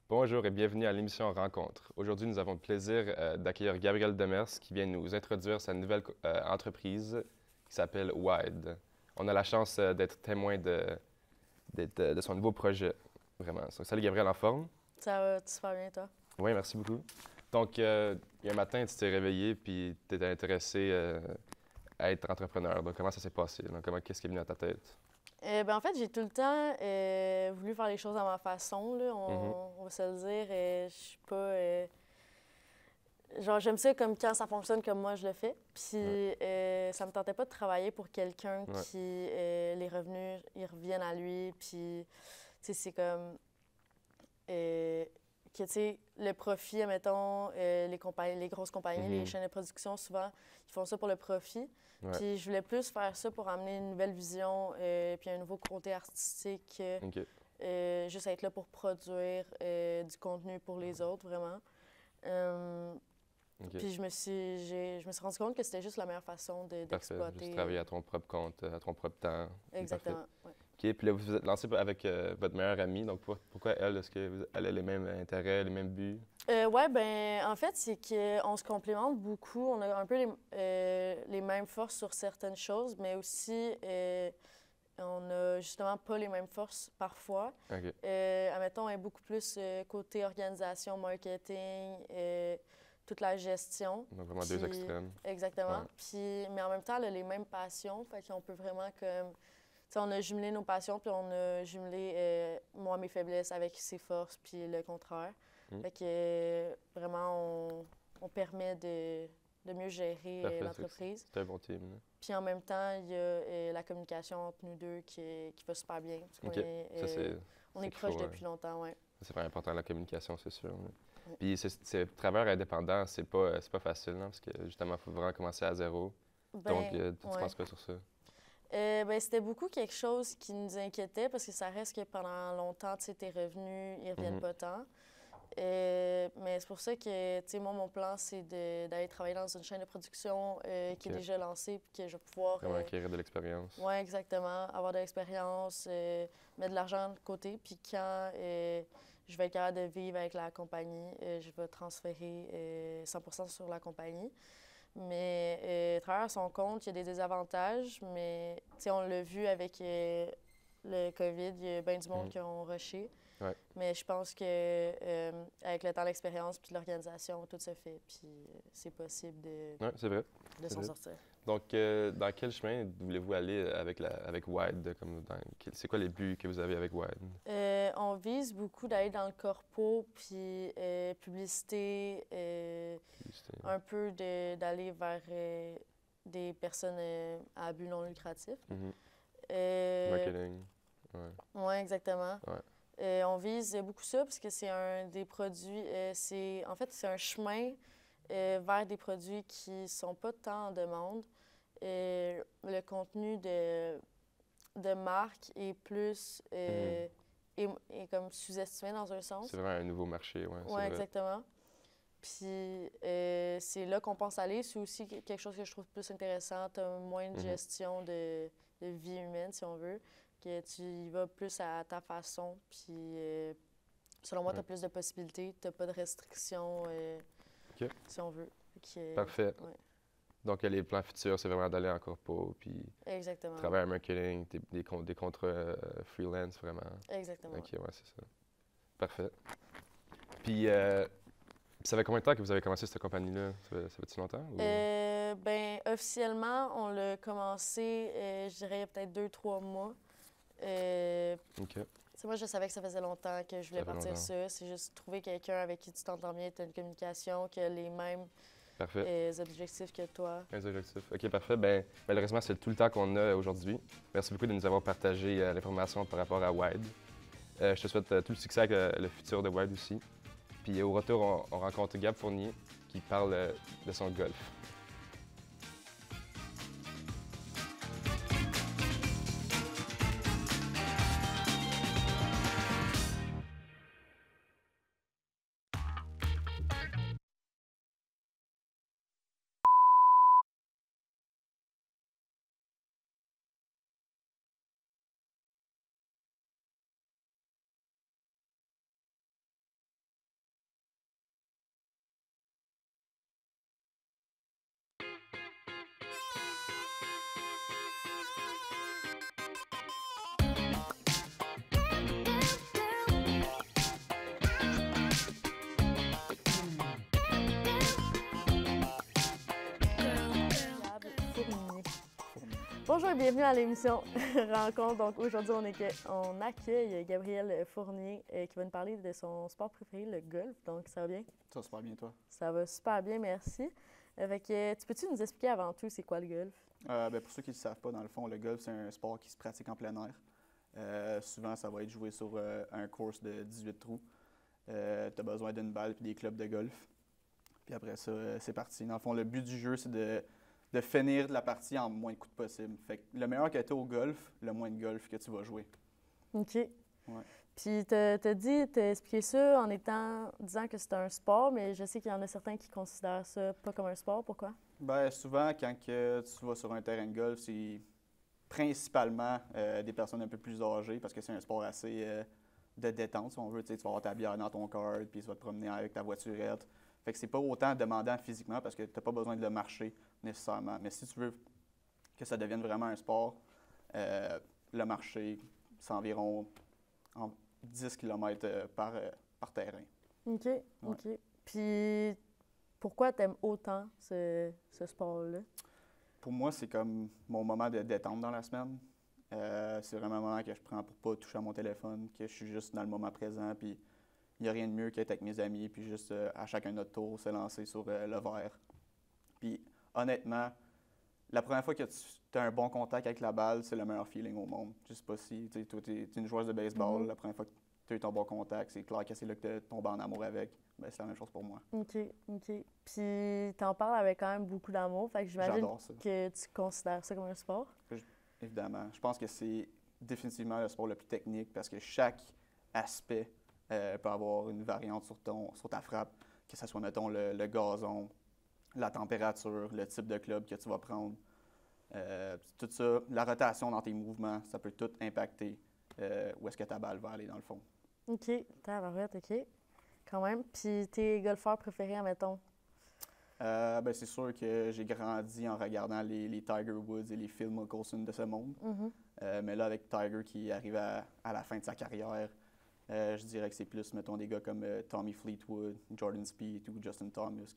Bonjour et bienvenue à l'émission Rencontre. Aujourd'hui, nous avons le plaisir d'accueillir Gabriel Demers qui vient nous introduire sa nouvelle entreprise qui s'appelle Wide. On a la chance d'être témoin de son nouveau projet, vraiment. Donc, salut Gabriel, en forme? Ça va super bien, toi? Oui, merci beaucoup. Donc, il y a un matin, tu t'es réveillé puis tu étais intéressé à être entrepreneur. Donc, comment ça s'est passé? Donc, qu'est-ce qui est venu à ta tête? En fait, j'ai tout le temps voulu faire les choses à ma façon, là, Mhm. on va se le dire. Je suis pas. Genre, j'aime ça comme quand ça fonctionne comme moi je le fais. Puis, Ouais, ça me tentait pas de travailler pour quelqu'un ouais. qui, les revenus, ils reviennent à lui. Puis, tu sais, c'est comme. euh, que, tu sais, le profit, admettons, les grosses compagnies, les Mhm. chaînes de production, souvent, ils font ça pour le profit. Ouais, Puis je voulais plus faire ça pour amener une nouvelle vision, puis un nouveau côté artistique, OK. juste être là pour produire du contenu pour les autres, vraiment. Euh, OK. puis je me suis rendu compte que c'était juste la meilleure façon Parfait. Juste d'exploiter. travailler à ton propre compte, à ton propre temps. Parfait. Exactement. Ouais. OK, puis là, vous vous êtes lancé avec votre meilleure amie. Donc, pourquoi elle? Est-ce qu'elle a les mêmes intérêts, les mêmes buts? Ouais, ben, en fait, c'est qu'on se complémente beaucoup. On a un peu les mêmes forces sur certaines choses, mais aussi, on a justement pas les mêmes forces parfois. OK. Admettons, elle est beaucoup plus côté organisation, marketing, toute la gestion. Donc, vraiment deux Puis, extrêmes. Ouais. exactement. Puis, mais en même temps, elle a les mêmes passions. Fait qu'on peut vraiment comme. Tu sais, on a jumelé nos passions, puis on a jumelé, moi, mes faiblesses avec ses forces, puis le contraire. Hmm. Fait que vraiment, on permet de mieux gérer Parfait. l'entreprise. C'est un bon team, là. Puis en même temps, il y a la communication entre nous deux qui va super bien. Parce qu'on OK. Ça, on c'est est qu'il proches faut. depuis longtemps, ouais. C'est vraiment important, la communication, c'est sûr, là. Ouais. Puis, travailleur indépendant, c'est pas facile, non? Parce que, justement, il faut vraiment commencer à zéro. Donc, Ben, tu ouais. penses quoi sur ça? Ben, c'était beaucoup quelque chose qui nous inquiétait parce que ça reste que pendant longtemps, tu sais, tes revenus, ils reviennent Mhm. pas tant. Mais c'est pour ça que, tu sais, moi, mon plan, c'est d'aller travailler dans une chaîne de production qui est OK. déjà lancée puis que je vais pouvoir, Vraiment acquérir de l'expérience. ouais, exactement, avoir de l'expérience, mettre de l'argent de côté. Puis quand je vais être capable de vivre avec la compagnie, je vais transférer 100% sur la compagnie. Mais à travers son compte, il y a des désavantages, mais tu sais, on l'a vu avec le COVID, il y a bien du monde Mhm. qui ont rushé. Ouais. Mais je pense que avec le temps, l'expérience puis l'organisation, tout se fait, puis c'est possible Ouais, c'est vrai. de C'est s'en vrai. sortir. Donc, dans quel chemin voulez-vous aller avec Wide? C'est quoi les buts que vous avez avec Wide? On vise beaucoup d'aller dans le corpo, puis publicité, un peu d'aller vers des personnes à but non lucratif. Mhm. Euh, Marketing. Ouais. oui, exactement. Ouais. On vise beaucoup ça parce que c'est un des produits, en fait, c'est un chemin vers des produits qui sont pas tant en demande. Le contenu de marque est plus Mhm. est comme sous-estimé dans un C'est sens. vraiment un nouveau marché, ouais, c'est Oui, vrai. exactement. Puis c'est là qu'on pense aller. C'est aussi quelque chose que je trouve plus intéressant. Tu as moins de Mhm. gestion de vie humaine, si on veut, que tu y vas plus à ta façon. Puis selon moi, tu Ouais. as plus de possibilités. Tu n'as pas de restrictions, OK. si on veut. Parfait. Ouais, Donc, les plans futurs, c'est vraiment d'aller en corpo, puis exactement. travailler en marketing, des contrats freelance, vraiment. Exactement. OK, ouais, c'est ça. Parfait. Puis, ça fait combien de temps que vous avez commencé cette compagnie-là? Ça fait-tu longtemps? Ou... Ben, officiellement, on l'a commencé, je dirais, peut-être 2, 3 mois. OK, Moi, je savais que ça faisait longtemps que je voulais ça fait partir longtemps. ça. C'est juste trouver quelqu'un avec qui tu t'entends bien, tu as une communication, qui a les mêmes Parfait. objectifs que toi. Les objectifs. OK, parfait. Ben, malheureusement, c'est tout le temps qu'on a aujourd'hui. Merci beaucoup de nous avoir partagé l'information par rapport à Wide. Je te souhaite tout le succès avec le futur de Wide aussi. Puis au retour, on rencontre Gab Fournier qui parle de son golf. Bonjour et bienvenue à l'émission Rencontre. Donc aujourd'hui, on accueille Gabriel Fournier qui va nous parler de son sport préféré, le golf. Donc ça va bien? Ça va super bien, toi? Ça va super bien, merci. Tu peux-tu nous expliquer avant tout c'est quoi le golf? Pour ceux qui ne le savent pas, dans le fond, le golf, c'est un sport qui se pratique en plein air. Souvent, ça va être joué sur un course de 18 trous. Tu as besoin d'une balle et des clubs de golf. Puis après ça, c'est parti. Dans le fond, le but du jeu, c'est de finir la partie en moins de coups possible. Fait que le meilleur que tu es au golf, le moins de golf que tu vas jouer. OK. Ouais. Puis t'as expliqué ça en disant que c'est un sport, mais je sais qu'il y en a certains qui considèrent ça pas comme un sport. Pourquoi? Souvent, quand tu vas sur un terrain de golf, c'est principalement des personnes un peu plus âgées parce que c'est un sport assez de détente, si on veut. Tu vas avoir ta bière dans ton cart, puis tu vas te promener avec ta voiturette. Fait que c'est pas autant demandant physiquement parce que tu n'as pas besoin de le marcher nécessairement. Mais si tu veux que ça devienne vraiment un sport, le marché, c'est environ 10 km par terrain. OK, OK. Puis pourquoi tu aimes autant ce sport-là? Pour moi, c'est comme mon moment de détente dans la semaine. C'est vraiment un moment que je prends pour pas toucher à mon téléphone, que je suis juste dans le moment présent, puis il n'y a rien de mieux qu'être avec mes amis, puis juste à chacun notre tour, se lancer sur le verre. Puis honnêtement, la première fois que tu as un bon contact avec la balle, c'est le meilleur feeling au monde. Je sais pas si toi, tu es une joueuse de baseball, la première fois que tu as eu ton bon contact, c'est clair que c'est là que tu es tombé en amour avec. Ben, c'est la même chose pour moi. OK, OK. Puis t'en parles avec quand même beaucoup d'amour, fait que j'imagine J'adore ça. que tu considères ça comme un sport. Évidemment. Je pense que c'est définitivement le sport le plus technique parce que chaque aspect peut avoir une variante sur ta frappe, que ce soit, mettons, le gazon, la température, le type de club que tu vas prendre. Tout ça, la rotation dans tes mouvements, ça peut tout impacter où est-ce que ta balle va aller dans le fond. OK, tabarouette, OK. Quand même. Puis tes golfeurs préférés, admettons? C'est sûr que j'ai grandi en regardant les Tiger Woods et les Phil Mickelson de ce monde. Mais là, avec Tiger qui arrive à la fin de sa carrière, je dirais que c'est plus, mettons, des gars comme Tommy Fleetwood, Jordan Spieth ou Justin Thomas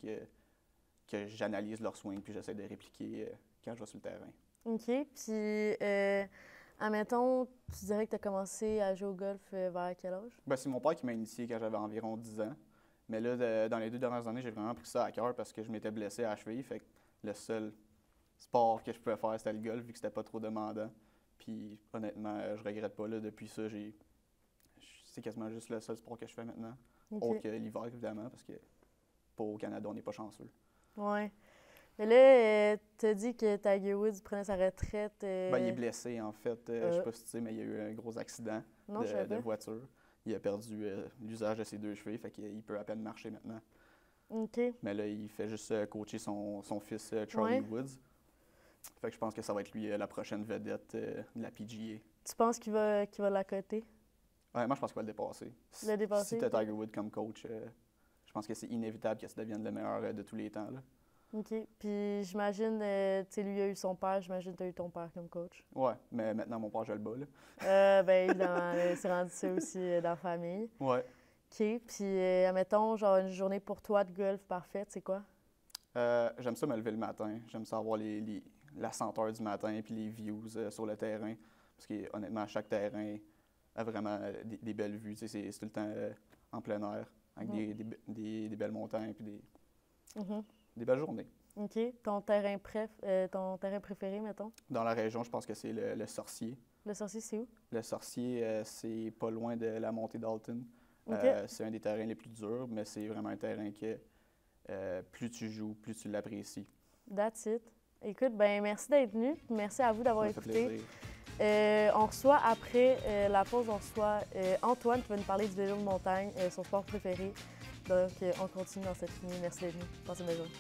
que j'analyse leur swing puis j'essaie de répliquer quand je vais sur le terrain. OK. Puis, admettons, tu dirais que tu as commencé à jouer au golf vers quel âge? C'est mon père qui m'a initié quand j'avais environ 10 ans. Mais là, dans les 2 dernières années, j'ai vraiment pris ça à cœur parce que je m'étais blessé à la cheville. Fait que le seul sport que je pouvais faire, c'était le golf, vu que c'était pas trop demandant. Puis honnêtement, je regrette pas. Là, depuis ça, c'est quasiment juste le seul sport que je fais maintenant. OK. Autre que l'hiver, évidemment, parce que pas au Canada, on n'est pas chanceux. Ouais. Mais là, tu as dit que Tiger Woods prenait sa retraite. Il est blessé, en fait. Je sais pas si tu sais, mais il y a eu un gros accident de voiture. Il a perdu l'usage de ses 2 chevilles, fait qu'il peut à peine marcher maintenant. OK. Mais là, il fait juste coacher son fils Charlie Woods. Fait que je pense que ça va être lui la prochaine vedette de la PGA. Tu penses qu'il va l'accoter? Ouais, moi, je pense qu'il va le dépasser. Le dépasser? Si tu as Tiger Woods comme coach, je pense que c'est inévitable que ça devienne le meilleur de tous les temps. Là. OK. Puis j'imagine, tu sais, lui a eu son père, j'imagine que tu as eu ton père comme coach. Ouais, mais maintenant, mon père, je le bats. Là. Évidemment, c'est rendu ça aussi dans la famille. Ouais. OK. Puis, admettons, genre une journée pour toi de golf parfaite, c'est quoi? J'aime ça me lever le matin. J'aime ça avoir la senteur du matin puis les views sur le terrain. Parce que, honnêtement, chaque terrain a vraiment des belles vues. Tu sais, c'est tout le temps en plein air, avec des belles montagnes puis des belles journées. OK. Ton terrain préféré, mettons? Dans la région, je pense que c'est le Sorcier. Le Sorcier, c'est où? Le Sorcier, c'est pas loin de la montée d'Alton. OK. C'est un des terrains les plus durs, mais c'est vraiment un terrain que plus tu joues, plus tu l'apprécies. That's it. Écoute, merci d'être venu. Merci à vous d'avoir écouté. On reçoit après la pause, Antoine qui va nous parler du vélo de montagne, son sport préféré. Donc, on continue dans cette ligne. Merci d'être venu. Passez une belle journée.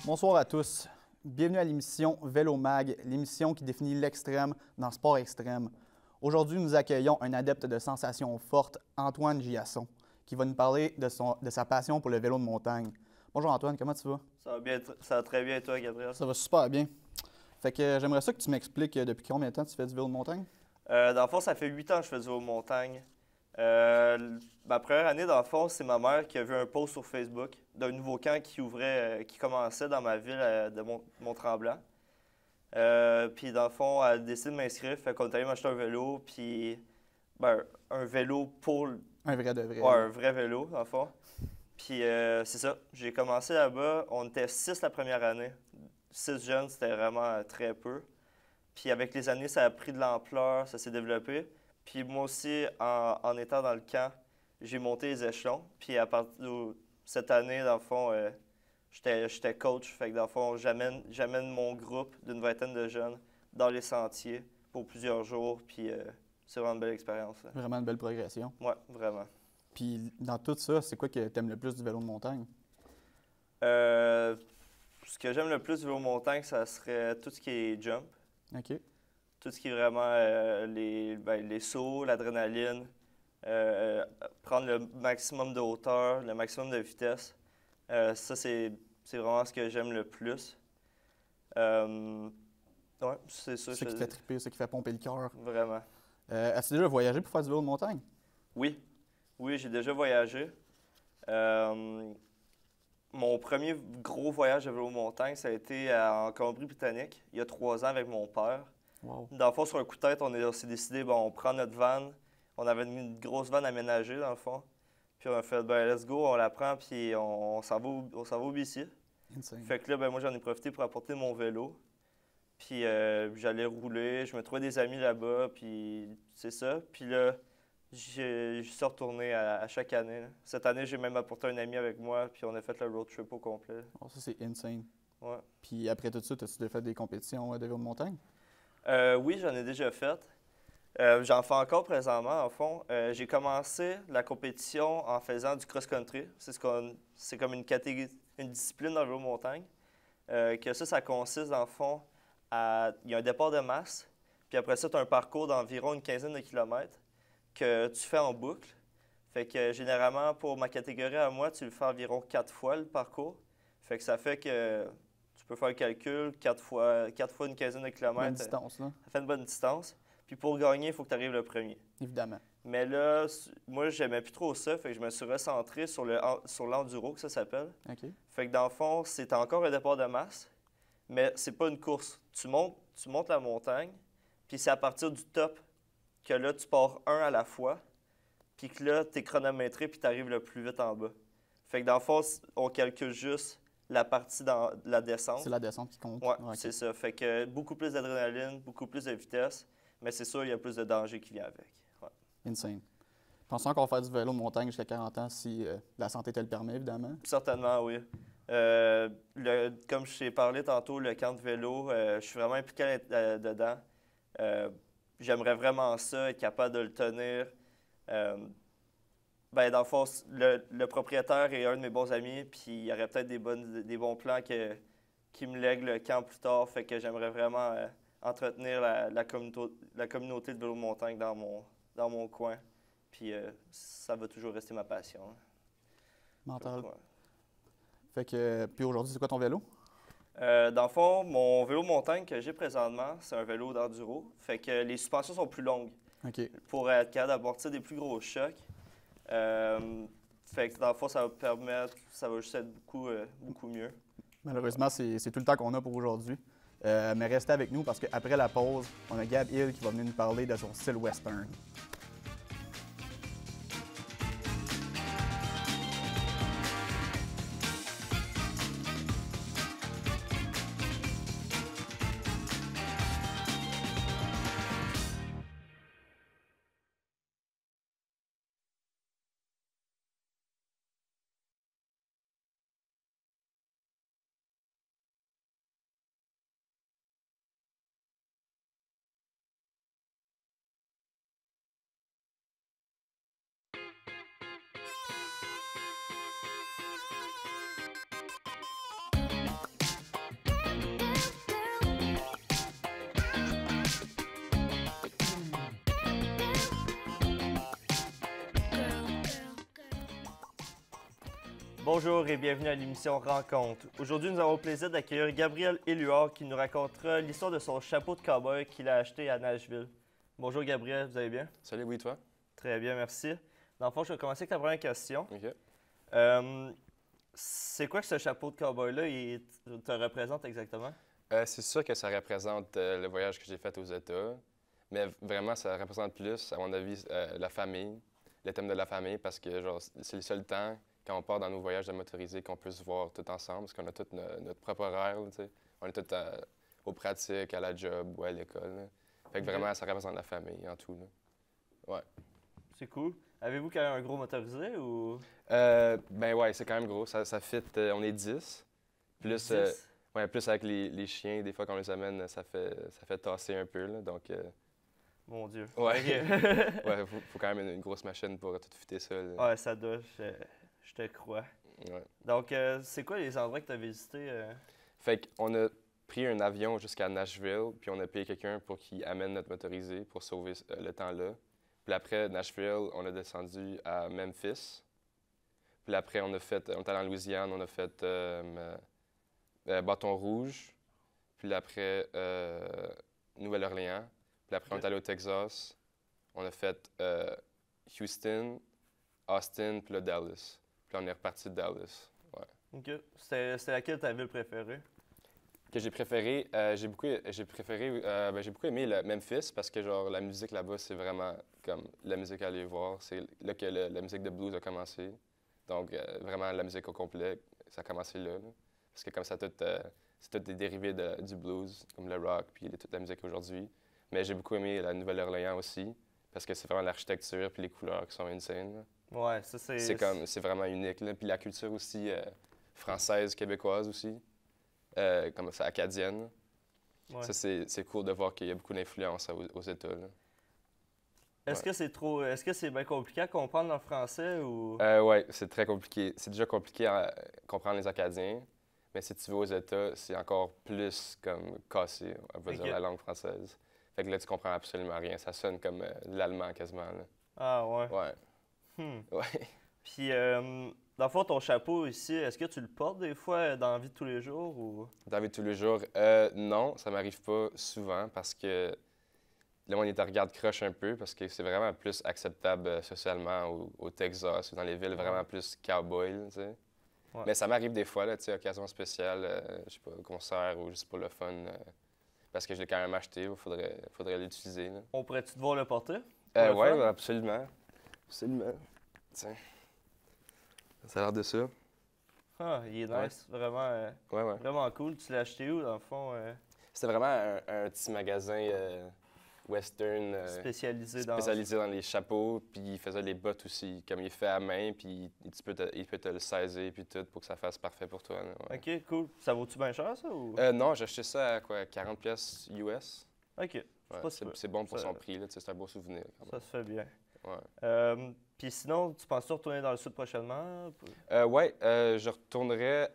Bonsoir à tous. Bienvenue à l'émission Vélo Mag, l'émission qui définit l'extrême dans le sport extrême. Aujourd'hui, nous accueillons un adepte de sensations fortes, Antoine Giasson, qui va nous parler de sa passion pour le vélo de montagne. Bonjour Antoine, comment tu vas? Ça va bien, ça va très bien et toi, Gabriel? Ça va super bien. Fait que j'aimerais ça que tu m'expliques depuis combien de temps tu fais du vélo de montagne? Dans le fond, ça fait 8 ans que je fais du vélo de montagne. Ma première année, dans le fond, c'est ma mère qui a vu un post sur Facebook d'un nouveau camp qui ouvrait, qui commençait dans ma ville de Mont-Tremblant. Puis dans le fond, elle a décidé de m'inscrire, fait qu'on est allé m'acheter un vélo, puis un vélo pour... Un vrai de vrai. Ouais, un vrai vélo, dans le fond. Puis c'est ça, j'ai commencé là-bas, on était 6 la première année. 6 jeunes, c'était vraiment très peu. Puis avec les années, ça a pris de l'ampleur, ça s'est développé. Puis moi aussi, en étant dans le camp, j'ai monté les échelons. Puis à partir de cette année, dans le fond, j'étais coach. Fait que dans le fond, j'amène mon groupe d'une vingtaine de jeunes dans les sentiers pour plusieurs jours. Puis c'est vraiment une belle expérience. Vraiment une belle progression. Ouais, vraiment. Puis dans tout ça, c'est quoi que tu aimes le plus du vélo de montagne? Ce que j'aime le plus du vélo de montagne, ça serait tout ce qui est jump. OK. Tout ce qui est vraiment les sauts, l'adrénaline, prendre le maximum de hauteur, le maximum de vitesse. Ça, c'est vraiment ce que j'aime le plus. Ouais, c'est ça. C'est ça qui te fait triper, c'est ça qui fait pomper le cœur. Vraiment. As-tu déjà voyagé pour faire du vélo de montagne? Oui. Oui, j'ai déjà voyagé. Mon premier gros voyage de vélo de montagne, ça a été en Colombie-Britannique, il y a 3 ans avec mon père. Wow. Dans le fond, sur un coup de tête, on s'est décidé, on prend notre van. On avait une grosse van aménagée, dans le fond. Puis on a fait, let's go, on la prend, puis on s'en va au BC. Insane. Fait que là, moi, j'en ai profité pour apporter mon vélo. Puis j'allais rouler, je me trouvais des amis là-bas, puis c'est ça. Puis là, je suis retourné à chaque année. Là. Cette année, j'ai même apporté un ami avec moi, puis on a fait le road trip au complet. Oh, ça, c'est insane. Ouais. Puis après tout ça, as-tu déjà fait des compétitions de vélo de montagne? Oui, j'en ai déjà fait. J'en fais encore présentement, en fond. J'ai commencé la compétition en faisant du cross-country. C'est comme une discipline dans le vélo de montagne. Que ça consiste, dans le fond, il y a un départ de masse, puis après ça, tu as un parcours d'environ une quinzaine de kilomètres que tu fais en boucle. Fait que généralement, pour ma catégorie à moi, tu le fais environ 4 fois le parcours. Fait que ça fait que tu peux faire le calcul, 4 fois une quinzaine de kilomètres. Bonne distance, là. Ça fait une bonne distance. Puis pour gagner, il faut que tu arrives le premier. Évidemment. Mais là, moi, j'aimais plus trop ça, fait que je me suis recentré sur l'enduro, que ça s'appelle. OK. Fait que dans le fond, c'est encore un départ de masse, mais c'est pas une course. Tu montes la montagne, puis c'est à partir du top que là, tu pars un à la fois, puis que là, tu es chronométré, puis tu arrives le plus vite en bas. Fait que dans le fond, on calcule juste la partie dans la descente. C'est la descente qui compte. Ouais, OK. c'est ça. Fait que beaucoup plus d'adrénaline, beaucoup plus de vitesse, mais c'est sûr, il y a plus de danger qui vient avec. Ouais. Insane. Penses-tu encore faire du vélo de montagne jusqu'à 40 ans si la santé te le permet, évidemment? Certainement, oui. Comme je t'ai parlé tantôt, le camp de vélo, je suis vraiment impliqué dedans. J'aimerais vraiment ça, être capable de le tenir. Dans le fond, le propriétaire est un de mes bons amis, puis il y aurait peut-être des bons plans qui me lèguent le camp plus tard. Fait que j'aimerais vraiment entretenir la communauté de vélo de montagne dans mon coin. Puis ça va toujours rester ma passion. Mental. Ouais. Fait que, puis aujourd'hui, c'est quoi ton vélo? Dans le fond, mon vélo de montagne que j'ai présentement, c'est un vélo d'enduro. Fait que les suspensions sont plus longues OK. pour être capable d'amortir des plus gros chocs. Fait que dans le fond, ça va juste être beaucoup mieux. Malheureusement, c'est tout le temps qu'on a pour aujourd'hui. Mais restez avec nous parce qu'après la pause, on a Gab Hill qui va venir nous parler de son style western. Bonjour et bienvenue à l'émission Rencontre. Aujourd'hui, nous avons le plaisir d'accueillir Gabriel Éluard qui nous racontera l'histoire de son chapeau de cow-boy qu'il a acheté à Nashville. Bonjour Gabriel, vous allez bien? Salut, oui, toi? Très bien, merci. Dans le fond, je vais commencer avec la première question. OK. C'est quoi que ce chapeau de cow-boy-là te représente exactement? C'est sûr que ça représente le voyage que j'ai fait aux États, mais vraiment, ça représente plus, à mon avis, la famille, le thème de la famille, parce que genre, c'est le seul temps, quand on part dans nos voyages de motorisés, qu'on peut se voir tout ensemble, parce qu'on a tout notre propre horaire, tu sais. On est tous aux pratiques, à la job ou à l'école, là. Fait que vraiment, ça représente la famille en tout, là. Ouais. C'est cool. Avez-vous quand même un gros motorisé ou... Ben ouais, c'est quand même gros. Ça fit, on est 10. Plus, 10? ouais, plus avec les chiens, des fois qu'on les amène, ça fait tasser un peu, là. Donc, Mon Dieu. ouais. Ok. Ouais, faut quand même une grosse machine pour tout fitter ça, là. Ouais, ça doit, je te crois. Ouais. Donc, c'est quoi les endroits que tu as visités? Fait qu'on a pris un avion jusqu'à Nashville, puis on a payé quelqu'un pour qu'il amène notre motorisé pour sauver le temps là. Puis après Nashville, on a descendu à Memphis. Puis après, on est allé en Louisiane, on a fait Bâton Rouge. Puis après, Nouvelle-Orléans. Puis après, on est allé au Texas. On a fait Houston, Austin, puis là, Dallas. Puis là, on est reparti de Dallas. Ouais. OK. C'était laquelle ta ville préférée? Que j'ai préféré, j'ai beaucoup aimé le Memphis parce que genre la musique là-bas, c'est vraiment comme la musique à aller voir. C'est là que la musique de blues a commencé. Donc vraiment la musique au complet, ça a commencé là. Parce que comme ça, c'est tout des dérivés du blues, comme le rock, puis toute la musique aujourd'hui. Mais j'ai beaucoup aimé la Nouvelle-Orléans aussi parce que c'est vraiment l'architecture puis les couleurs qui sont insane, là. Ouais, ça c'est... C'est vraiment unique, là. Puis la culture aussi française, québécoise aussi. Comme ça, acadienne. Ouais. Ça, c'est cool de voir qu'il y a beaucoup d'influence aux États, là. Est-ce que c'est trop... Est-ce que c'est bien compliqué à comprendre en français ou... Ouais, c'est très compliqué. C'est déjà compliqué à comprendre les Acadiens, mais si tu vas aux États, c'est encore plus comme cassé, on va dire, la langue française. Fait que là, tu comprends absolument rien. Ça sonne comme de l'allemand quasiment, là. Ah ouais. Ouais. Ouais. Puis, dans le fond, ton chapeau ici, est-ce que tu le portes des fois dans la vie de tous les jours ou... Dans la vie de tous les jours, non, ça m'arrive pas souvent parce que là, on est à regarde croche un peu parce que c'est vraiment plus acceptable socialement au Texas ou dans les villes vraiment plus cowboy, là, tu sais. Ouais. Mais ça m'arrive des fois, là, tu sais, occasion spéciale, je sais pas, concert ou juste pour le fun, parce que je l'ai quand même acheté, il faudrait l'utiliser, là. On pourrait-tu devoir le porter? Ouais, absolument. Absolument. Tiens. Ça a l'air de ça. Ah, il est nice. Vraiment, Ouais. vraiment cool. Tu l'as acheté où, dans le fond? C'était vraiment un petit magasin western Spécialisé dans les chapeaux, puis il faisait les bottes aussi, comme il fait à main, puis il peut te le saisir puis tout pour que ça fasse parfait pour toi, là, ouais. OK, cool. Ça vaut-tu bien cher, ça? Ou... Non, j'ai acheté ça à quoi, 40 pièces US. OK. Ouais, c'est bon pour Ça- son prix, là, tu sais, c'est un beau souvenir, quand Ça se fait bien. même. Ouais. Puis sinon, tu penses retourner dans le sud prochainement? Ouais, je retournerai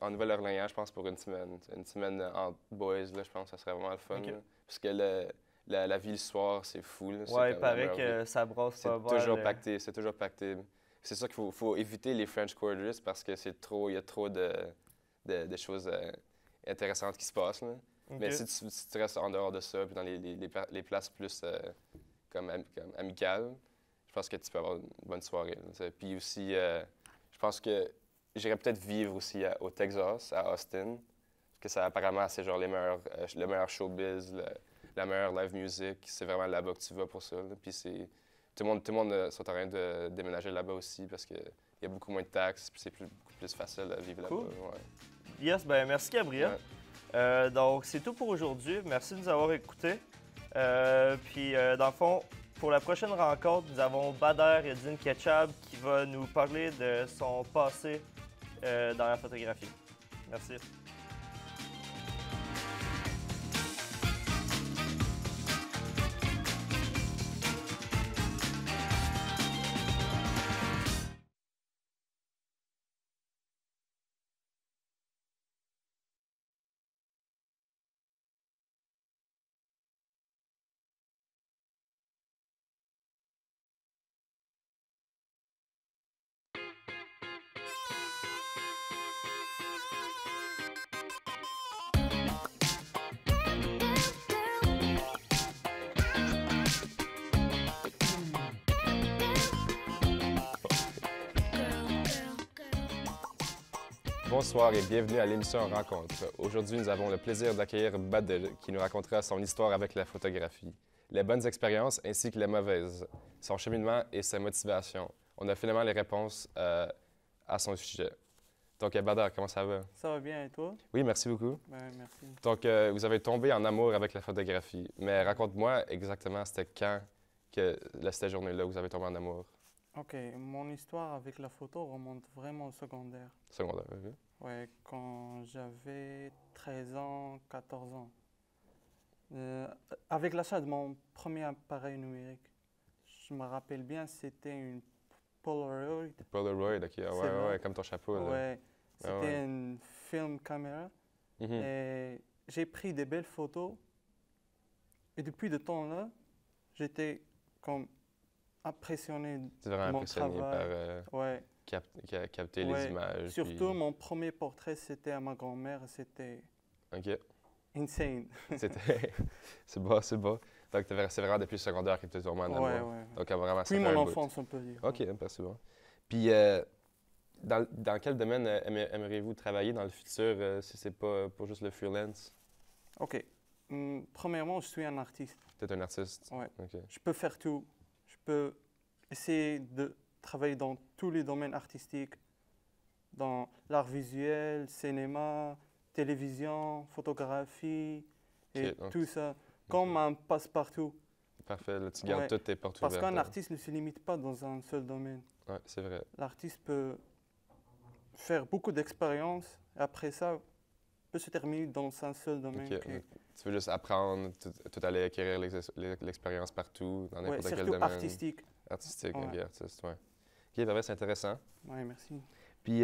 en Nouvelle-Orléans, je pense, pour une semaine. Une semaine en boys, là, je pense que ça serait vraiment le fun, Ok. là. Parce que la vie le soir, c'est fou, là. C'est Ouais, il comme la paraît meilleure que vie. ça brasse C'est pas mal. toujours pacté, c'est toujours pacté. C'est sûr qu'il faut éviter les French Quarters parce que il y a trop de choses intéressantes qui se passent, là. OK. Mais si tu restes en dehors de ça, puis dans les places plus comme amicales, je pense que tu peux avoir une bonne soirée, là, tu sais. Puis aussi, je pense que j'irais peut-être vivre aussi au Texas, à Austin, parce que ça apparemment, c'est genre le meilleur showbiz, la meilleure live music. C'est vraiment là-bas que tu vas pour ça, là. Puis tout le monde sont en train de déménager là-bas aussi parce qu'il y a beaucoup moins de taxes, puis c'est beaucoup plus facile à vivre là-bas. Cool. Ouais. Yes, ben merci Gabriel. Ouais. Donc, c'est tout pour aujourd'hui. Merci de nous avoir écoutés. Puis, dans le fond, pour la prochaine rencontre, nous avons Bader Eddine Ketchab qui va nous parler de son passé dans la photographie. Merci. Bonsoir et bienvenue à l'émission Rencontre. Aujourd'hui, nous avons le plaisir d'accueillir Badel qui nous racontera son histoire avec la photographie, les bonnes expériences ainsi que les mauvaises, son cheminement et sa motivation. On a finalement les réponses à son sujet. Donc, Badel, comment ça va? Ça va bien et toi? Oui, merci beaucoup. Ben, merci. Donc, vous avez tombé en amour avec la photographie. Mais raconte-moi exactement, c'était quand que cette journée-là où vous avez tombé en amour? Ok, mon histoire avec la photo remonte vraiment au secondaire. Secondaire, OK. Ouais, quand j'avais 13 ans, 14 ans. Avec l'achat de mon premier appareil numérique, je me rappelle bien, c'était une Polaroid. Polaroid, OK. Ah, C'est là. ouais, comme ton chapeau, là. Ouais, c'était Ah ouais. une film caméra. Mhm. Et j'ai pris des belles photos. Et depuis ce temps-là, j'étais comme impressionné Tu es vraiment mon impressionné par travail. Ouais. capter les Ouais. images. Surtout, puis- mon premier portrait, c'était à ma grand-mère. C'était OK. insane. C'était... c'est beau, c'est beau. Donc, c'est vraiment depuis le secondaire que tu es tombé en amour. Ouais, ouais. Donc, vraiment, ça Puis fait mon un bout. enfance, on peut dire. OK, c'est bon. Puis, dans quel domaine aimeriez-vous travailler dans le futur si c'est pas pour juste le freelance? OK. Premièrement, je suis un artiste. Tu es un artiste? Ouais. OK. Je peux faire tout. Je peux essayer de travailler dans tous les domaines artistiques, dans l'art visuel, cinéma, télévision, photographie et Ok, donc tout ça, comme un passe-partout. Parfait. Là, tu gardes Ouais. toutes tes portes Parce ouvertes. qu'un là. artiste ne se limite pas dans un seul domaine. Ouais, c'est vrai. L'artiste peut faire beaucoup d'expériences et après ça, peut se terminer dans un seul domaine. OK. Tu veux juste apprendre, tout aller acquérir l'expérience partout, dans Ouais, n'importe quel surtout domaine. artistique. Artistique, Ouais. OK, artiste, ouais. OK, parfait, c'est intéressant. Oui, merci. Puis,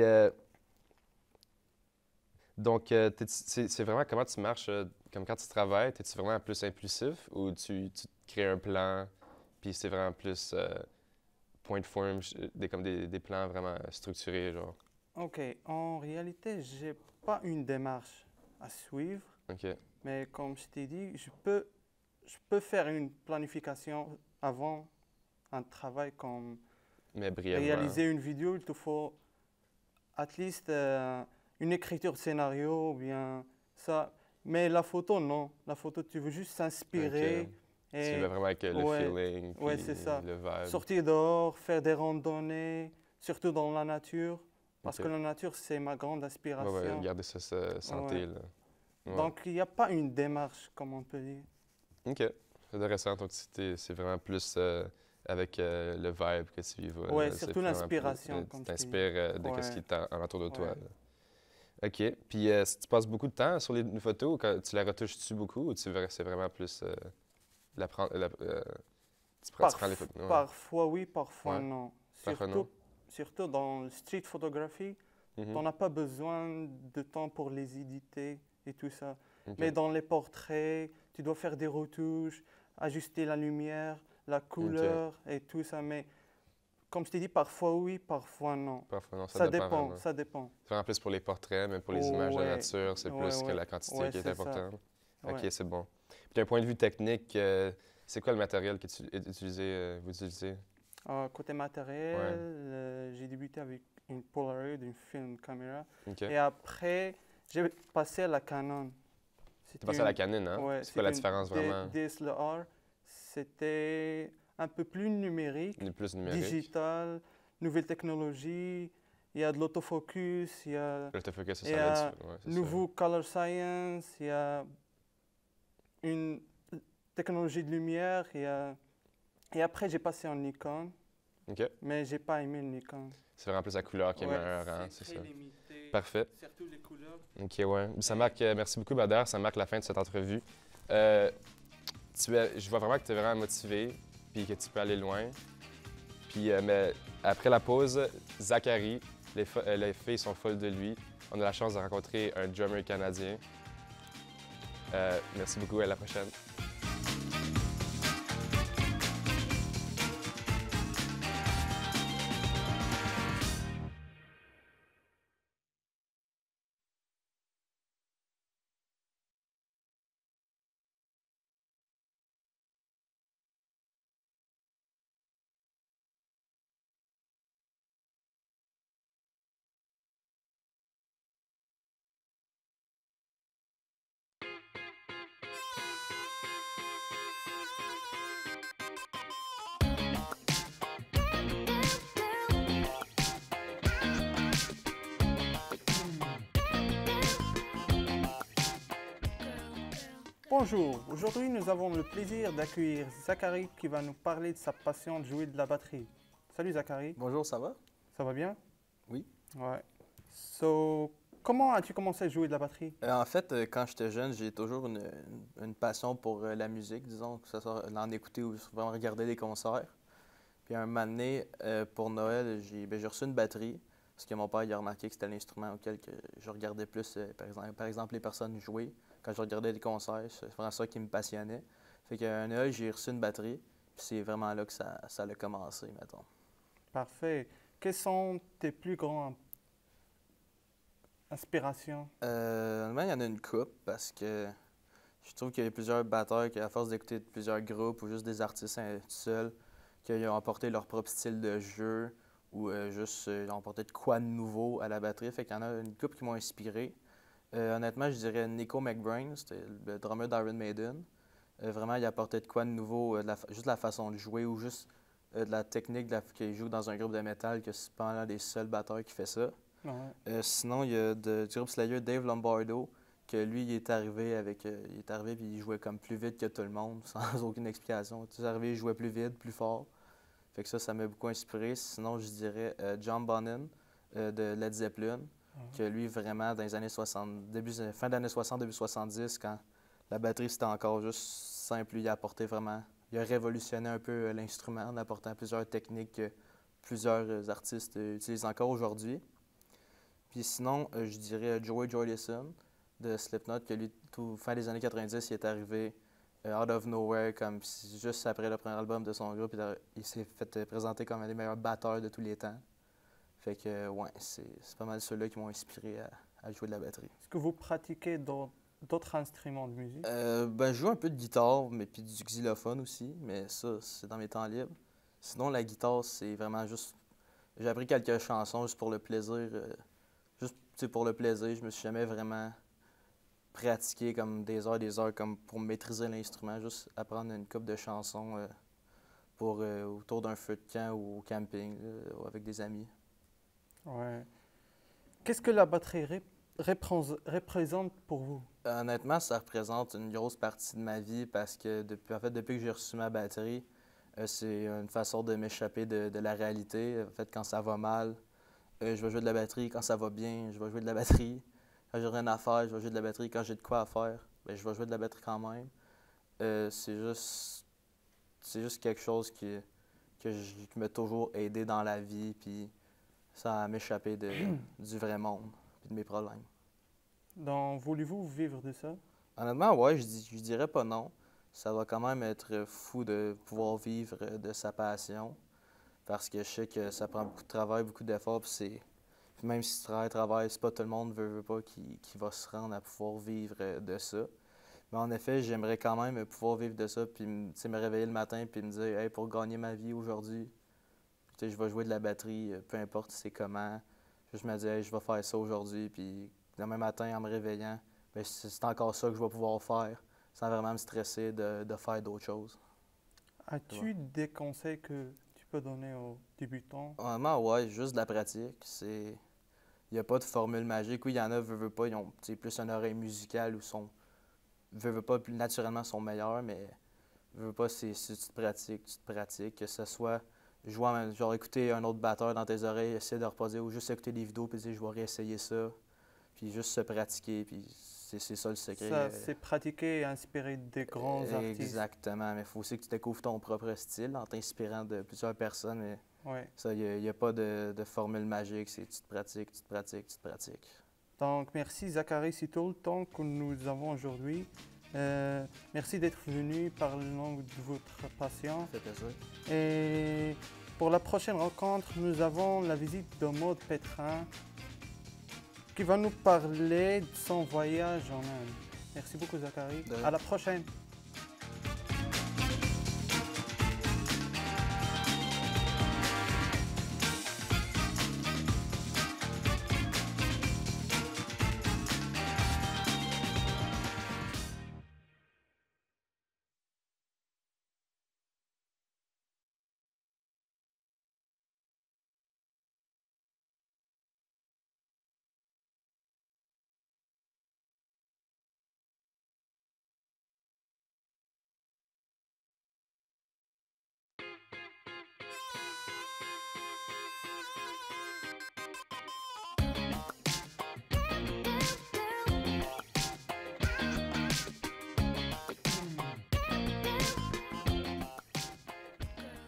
donc, c'est vraiment comment tu marches, comme quand tu travailles, es-tu vraiment plus impulsif ou tu crées un plan, puis c'est vraiment plus point de forme, comme des plans vraiment structurés, genre? OK. En réalité, je n'ai pas une démarche à suivre, OK. mais comme je t'ai dit, je peux faire une planification avant un travail comme Mais brièvement. réaliser une vidéo. Il te faut at least une écriture de scénario ou bien ça. Mais la photo, non. La photo, tu veux juste s'inspirer. OK. Tu Et vas vraiment avec le ouais, feeling, ouais, puis c'est ça. le vibe. sortir dehors, faire des randonnées, surtout dans la nature. Parce OK. que la nature, c'est ma grande inspiration. Ouais, garder ça, santé, Ouais. là. Ouais. Donc, il n'y a pas une démarche, comme on peut dire. OK. C'est intéressant. Donc, c'est vraiment plus avec le vibe que tu y vas. Ouais, là. C'est surtout vraiment l'inspiration, tu comme tu t'inspires de Ouais. ce qui est autour de toi. Ouais. là. OK. Puis, si tu passes beaucoup de temps sur les photos, tu la retouches-tu beaucoup ou c'est vraiment plus tu prends les photos? Ouais. Parfois oui, parfois Ouais. non. Parfois non. Surtout dans le street photography, Mhm. on n'a pas besoin de temps pour les éditer et tout ça. OK. Mais dans les portraits, tu dois faire des retouches, ajuster la lumière, la couleur et tout ça. Mais comme je t'ai dit, parfois oui, parfois non. Parfois non, Ça dépend. dépend, Vraiment. ça dépend. C'est vraiment plus pour les portraits, mais pour les Oh, images de ouais. nature, c'est Ouais, plus que ouais. la quantité Ouais, qui est c'est ça. importante. OK, Ouais. c'est bon. Puis d'un point de vue technique, c'est quoi le matériel que vous utilisez? Côté matériel, j'ai débuté avec une Polaroid, une film caméra. OK. Et après, j'ai passé à la Canon. T'es passé à la Canon, hein? Ouais, c'est quoi la c'était différence une vraiment? DSLR, c'était un peu plus numérique, Plus numérique? digital, nouvelle technologie. Il y a de l'autofocus, il y a L'autofocus, ça Et, va être... ouais, c'est ça. nouveau color science, il y a une technologie de lumière. Et après, j'ai passé en Nikon, OK. mais j'ai pas aimé le Nikon. C'est vraiment plus la couleur qui est Ouais, meilleure, hein? C'est très ça. limité, Parfait. surtout les couleurs. OK, ouais. Ça marque, merci beaucoup, Bader. Ça marque la fin de cette entrevue. Je vois vraiment que tu es vraiment motivé, puis que tu peux aller loin. Puis, mais après la pause, Zachary, les filles sont folles de lui. On a la chance de rencontrer un drummer canadien. Merci beaucoup, à la prochaine. Bonjour, aujourd'hui nous avons le plaisir d'accueillir Zachary qui va nous parler de sa passion de jouer de la batterie. Salut Zachary, Bonjour, ça va? ça va bien? Oui. Ouais. Comment as-tu commencé à jouer de la batterie? En fait, quand j'étais jeune, j'ai toujours une passion pour la musique, disons, que ce soit d'en écouter ou vraiment regarder des concerts. Puis un moment donné, pour Noël, j'ai reçu une batterie, parce que mon père il a remarqué que c'était l'instrument auquel que je regardais plus, par exemple, les personnes jouer. Quand je regardais des concerts, c'est vraiment ça qui me passionnait. Fait qu'un Noël, j'ai reçu une batterie, puis c'est vraiment là que ça a commencé, mettons. Parfait. Quelles sont tes plus grandes inspirations? Honnêtement, il y en a une couple, parce que je trouve qu'il y a plusieurs batteurs qui, à force d'écouter plusieurs groupes ou juste des artistes tout seuls, qui ont apporté leur propre style de jeu ou juste ils ont apporté de quoi de nouveau à la batterie. Fait qu'il y en a une couple qui m'ont inspiré. Honnêtement, je dirais Nico McBrain, c'était le drummer d'Iron Maiden. Vraiment, il apportait de quoi de nouveau, juste la façon de jouer ou juste de la technique qu'il joue dans un groupe de métal, que c'est pas l'un des seuls batteurs qui fait ça. Ouais. Sinon, il y a du groupe Slayer, Dave Lombardo, que lui, il est arrivé puis il jouait comme plus vite que tout le monde, sans aucune explication. Il est arrivé, il jouait plus vite, plus fort. Fait que ça m'a beaucoup inspiré. Sinon, je dirais John Bonham de Led Zeppelin, que lui, vraiment, dans les années 60, fin des années 60, début 70, quand la batterie, c'était encore juste simple, lui, il a révolutionné un peu l'instrument en apportant plusieurs techniques que plusieurs artistes utilisent encore aujourd'hui. Puis sinon, je dirais Joey Jordison de Slipknot, que lui, fin des années 90, il est arrivé out of nowhere, comme juste après le premier album de son groupe, il s'est fait présenter comme un des meilleurs batteurs de tous les temps. Fait que, ouais, c'est pas mal ceux-là qui m'ont inspiré à jouer de la batterie. Est-ce que vous pratiquez d'autres instruments de musique? Je joue un peu de guitare, mais puis du xylophone aussi, mais ça, c'est dans mes temps libres. Sinon, la guitare, c'est vraiment juste... J'ai appris quelques chansons juste pour le plaisir. Juste pour le plaisir, je me suis jamais vraiment pratiqué comme des heures comme pour maîtriser l'instrument, juste apprendre une couple de chansons autour d'un feu de camp ou au camping ou avec des amis. Ouais. Qu'est-ce que la batterie représente pour vous? Honnêtement, ça représente une grosse partie de ma vie parce que depuis que j'ai reçu ma batterie, c'est une façon de m'échapper de la réalité. En fait, quand ça va mal, je vais jouer de la batterie. Quand ça va bien, je vais jouer de la batterie. Quand j'ai rien à faire, je vais jouer de la batterie. Quand j'ai de quoi à faire, je vais jouer de la batterie quand même. C'est juste quelque chose qui m'a toujours aidé dans la vie, puis ça a m'échapper du vrai monde puis de mes problèmes. Donc, voulez-vous vivre de ça? Honnêtement, ouais, je dirais pas non. Ça va quand même être fou de pouvoir vivre de sa passion, parce que je sais que ça prend beaucoup de travail, beaucoup d'efforts, puis même si tu travailles, c'est pas tout le monde veut pas qui va se rendre à pouvoir vivre de ça. Mais en effet, j'aimerais quand même pouvoir vivre de ça, puis me réveiller le matin puis me dire, hey, pour gagner ma vie aujourd'hui, je vais jouer de la batterie, peu importe c'est comment. Juste me dire, hey, je vais faire ça aujourd'hui, puis demain matin, en me réveillant, c'est encore ça que je vais pouvoir faire, sans vraiment me stresser de faire d'autres choses. As-tu des conseils que tu peux donner aux débutants? Honnêtement, ouais, juste de la pratique. Il n'y a pas de formule magique. Oui, il y en a, veut pas, ils ont plus une oreille musicale ou veut pas, plus naturellement sont meilleurs, mais veut pas, si tu te pratiques, que ce soit genre écouter un autre batteur dans tes oreilles, essayer de reposer ou juste écouter des vidéos puis dire je vais réessayer ça, puis juste se pratiquer, puis c'est ça le secret. Ça, c'est pratiquer et inspirer des grands artistes. Exactement, mais il faut aussi que tu découvres ton propre style en t'inspirant de plusieurs personnes. Mais Ouais. ça, il n'y a pas de formule magique, c'est tu te pratiques, tu te pratiques, tu te pratiques. Donc, merci Zachary, c'est tout le temps que nous avons aujourd'hui. Merci d'être venu parler de votre passion. Ça fait plaisir. Et pour la prochaine rencontre, nous avons la visite de Maud Pétrin qui va nous parler de son voyage en Inde. Merci beaucoup Zachary. À la prochaine.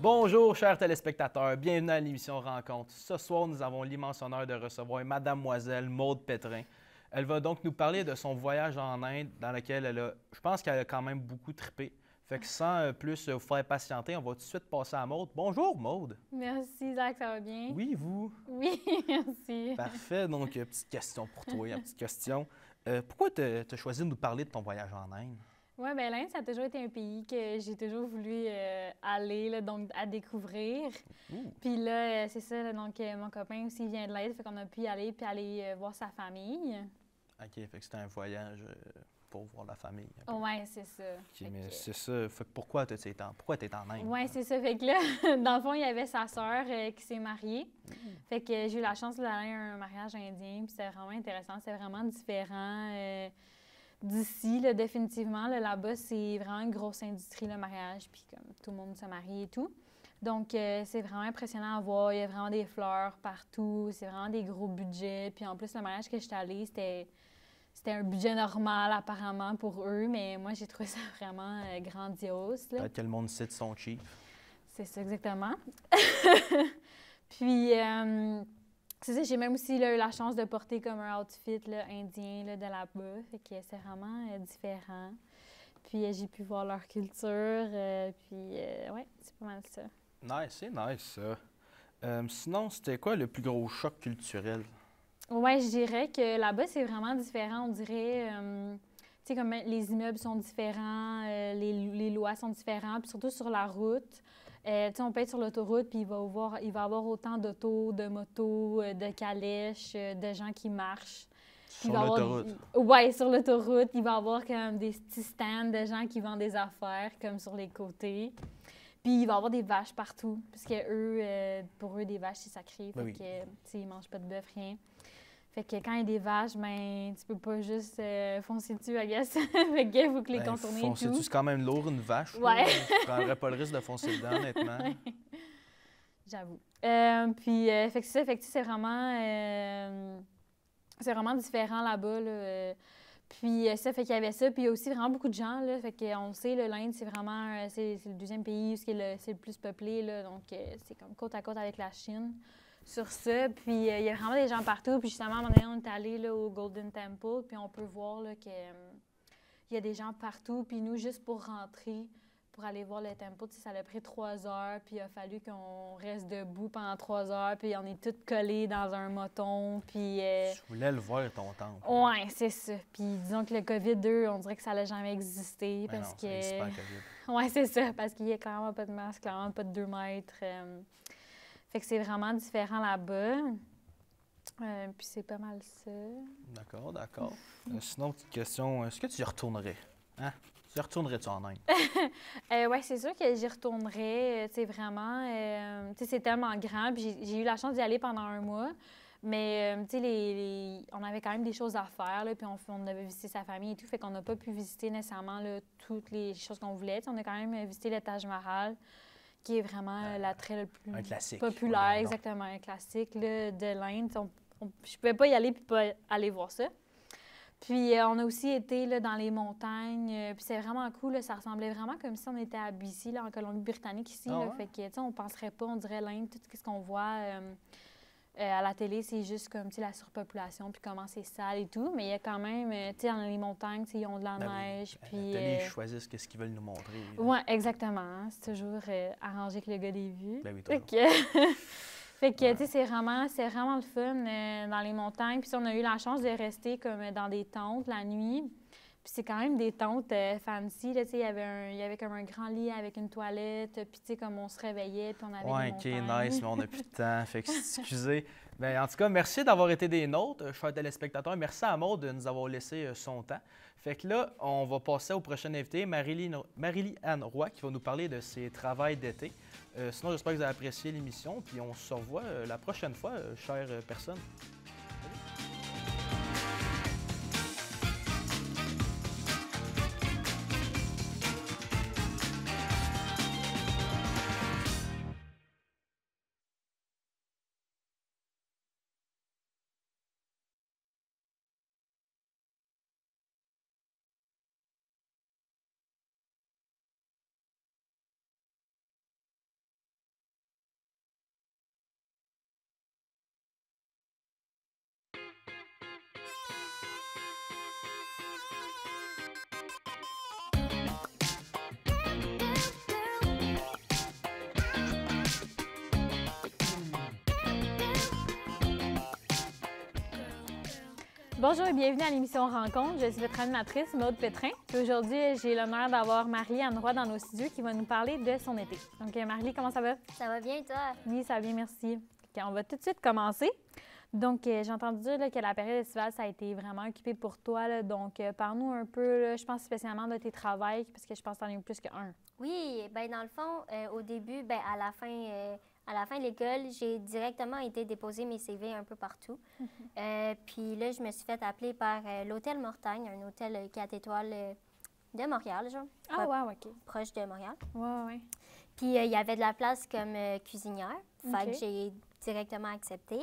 Bonjour, chers téléspectateurs. Bienvenue à l'émission Rencontre. Ce soir, nous avons l'immense honneur de recevoir Mademoiselle Maude Pétrin. Elle va donc nous parler de son voyage en Inde, dans lequel je pense qu'elle a quand même beaucoup trippé. Fait que sans plus vous faire patienter, on va tout de suite passer à Maude. Bonjour, Maude. Merci, Zach, ça va bien? Oui, vous? Oui, merci. Parfait. Donc, petite question pour toi, une petite question. Pourquoi tu as choisi de nous parler de ton voyage en Inde? Oui, bien, l'Inde, ça a toujours été un pays que j'ai toujours voulu aller, là, donc à découvrir. Puis là, c'est ça, là, donc mon copain aussi vient de l'Inde, fait qu'on a pu y aller, puis aller voir sa famille. OK, fait que c'était un voyage pour voir la famille. Oui, c'est ça. OK, mais c'est ça. Fait que pourquoi tu es en Inde? Oui, c'est ça. Fait que là, dans le fond, il y avait sa sœur qui s'est mariée. Fait que j'ai eu la chance d'aller à un mariage indien, puis c'était vraiment intéressant. C'était vraiment différent d'ici, là, définitivement. Là, là-bas, c'est vraiment une grosse industrie, le mariage, puis comme tout le monde se marie et tout. Donc, c'est vraiment impressionnant à voir. Il y a vraiment des fleurs partout. C'est vraiment des gros budgets. Puis en plus, le mariage que j'étais allée, c'était un budget normal, apparemment, pour eux. Mais moi, j'ai trouvé ça vraiment grandiose. Là. Peut-être que le monde cite son cheap. C'est ça, exactement. Puis, c'est ça, j'ai même aussi là, eu la chance de porter comme un outfit là, indien là, de là-bas. Fait que c'est vraiment différent. Puis, j'ai pu voir leur culture. Puis, ouais, c'est pas mal ça. Nice, c'est nice, ça. Sinon, c'était quoi le plus gros choc culturel? Oui, je dirais que là-bas, c'est vraiment différent. On dirait, tu sais, comme les immeubles sont différents, les lois sont différentes, puis surtout sur la route. Tu sais, on peut être sur l'autoroute, puis il va y avoir autant d'autos, de motos, de calèches, de gens qui marchent. Sur l'autoroute? Oui, sur l'autoroute. Il va y avoir comme des petits stands de gens qui vendent des affaires, comme sur les côtés. Puis il va y avoir des vaches partout, parce que eux, pour eux, des vaches, c'est sacré. Fait que, tu sais, ils mangent pas de bœuf, rien. Fait que quand il y a des vaches, ben tu peux pas juste foncer dessus, I guess. Fait qu'il faut que les contourner et tout. Foncer dessus, c'est quand même lourd, une vache. Ouais. Je prendrais pas le risque de foncer dedans, honnêtement. Ouais. J'avoue. Puis, fait que ça, fait que c'est vraiment différent là-bas, là. Puis ça, fait qu'il y avait ça. Puis il y a aussi vraiment beaucoup de gens, là. Fait qu'on le sait, l'Inde, c'est vraiment... c'est le deuxième pays où c'est le plus peuplé, là. Donc, c'est comme côte à côte avec la Chine sur ça. Puis il y a vraiment des gens partout. Puis justement, à un moment donné, on est allé là, au Golden Temple. Puis on peut voir là, qu'il y a des gens partout. Puis nous, juste pour rentrer, pour aller voir le temple, ça a pris 3 heures. Puis il a fallu qu'on reste debout pendant 3 heures. Puis on est tous collés dans un moton. Puis... Je voulais le voir, ton temple. Oui, c'est ça. Puis disons que le COVID-2, on dirait que ça n'a jamais existé. Ben parce non, que... ça existe pas, le COVID. Oui, c'est ça. Parce qu'il n'y a clairement pas de masque, clairement pas de 2 mètres. Fait que c'est vraiment différent là-bas. Puis c'est pas mal ça. D'accord, d'accord. Sinon, petite question, est-ce que tu y retournerais? Hein? Tu y retournerais-tu en Inde? Oui, c'est sûr que j'y retournerais. Tu sais, vraiment, tu sais, c'est tellement grand. Puis j'ai eu la chance d'y aller pendant 1 mois. Mais, tu sais, on avait quand même des choses à faire, là, puis on avait visité sa famille et tout. Fait qu'on n'a pas pu visiter nécessairement là, toutes les choses qu'on voulait. Tu sais, on a quand même visité le Taj Mahal, qui est vraiment l'attrait le plus populaire, exactement, un classique là, de l'Inde. Je pouvais pas y aller puis pas aller voir ça. Puis on a aussi été là, dans les montagnes, puis c'est vraiment cool. Là, ça ressemblait vraiment comme si on était à BC, là, en Colombie-Britannique ici. Là, fait que, tu sais, on penserait pas, on dirait l'Inde, tout ce qu'on voit à la télé, c'est juste comme, tu sais, la surpopulation, puis comment c'est sale et tout. Mais il y a quand même, tu sais, dans les montagnes, ils ont de la neige. Oui. Puis la télé, ils choisissent ce qu'ils veulent nous montrer. Oui, exactement. Hein. C'est toujours arrangé que le gars des vues. Ben oui, toujours. Fait que, tu sais, c'est vraiment le fun dans les montagnes. Puis on a eu la chance de rester comme dans des tentes la nuit. Puis c'est quand même des tentes fancy, là, tu sais, il y avait comme un grand lit avec une toilette, puis tu sais, comme on se réveillait, puis on avait des montagnes. OK, nice, mais on n'a plus de temps, fait que excusez. Bien, en tout cas, merci d'avoir été des nôtres, chers téléspectateurs. Merci à Maude de nous avoir laissé son temps. Fait que là, on va passer au prochain invité, Marie-Anne Roy, qui va nous parler de ses travails d'été. Sinon, j'espère que vous avez apprécié l'émission, puis on se revoit la prochaine fois, chères personnes. Bonjour et bienvenue à l'émission Rencontre. Je suis votre animatrice, Maude Pétrin. Puis aujourd'hui, j'ai l'honneur d'avoir Marie-Anne Roy dans nos studios qui va nous parler de son été. Donc, Marie, comment ça va? Ça va bien, toi? Oui, ça va bien, merci. OK, on va tout de suite commencer. Donc, j'ai entendu dire là, que la période estivale, ça a été vraiment occupé pour toi. Là. Donc, parle-nous un peu, là, je pense spécialement de tes travails, parce que je pense que tu en as eu plus qu'un. Oui, bien dans le fond, au début, bien à la fin de l'école, j'ai directement été déposer mes CV un peu partout. Puis là, je me suis fait appeler par l'Hôtel Mortagne, un hôtel 4 étoiles de Montréal, genre. Ah, ouais, OK. Proche de Montréal. Ouais. Puis il y avait de la place comme cuisinière. Fait que j'ai directement accepté.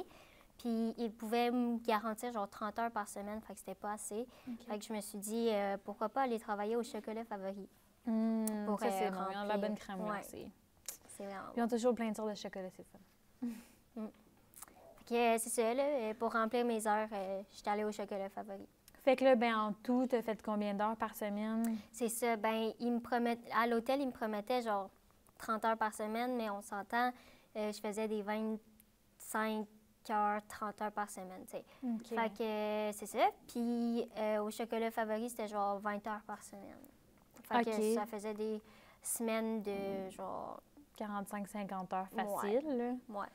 Puis ils pouvaient me garantir genre 30 heures par semaine, fait que c'était pas assez. Fait que je me suis dit, pourquoi pas aller travailler au chocolat favori. Pour ça, c'est bon. Ils ont de la bonne crème ouais. C'est vraiment Ils ont toujours plein de sortes de chocolat, c'est ça. Fait que c'est ça, là. Pour remplir mes heures, j'étais allée au chocolat favori. Fait que là, ben en tout, tu as fait combien d'heures par semaine? C'est ça. Ben à l'hôtel, ils me promettaient genre 30 heures par semaine, mais on s'entend, je faisais des 25 heures, 30 heures par semaine, tu sais. Fait que c'est ça. Puis au chocolat favori, c'était genre 20 heures par semaine. Fait que ça faisait des semaines de genre 45-50 heures facile. Ouais.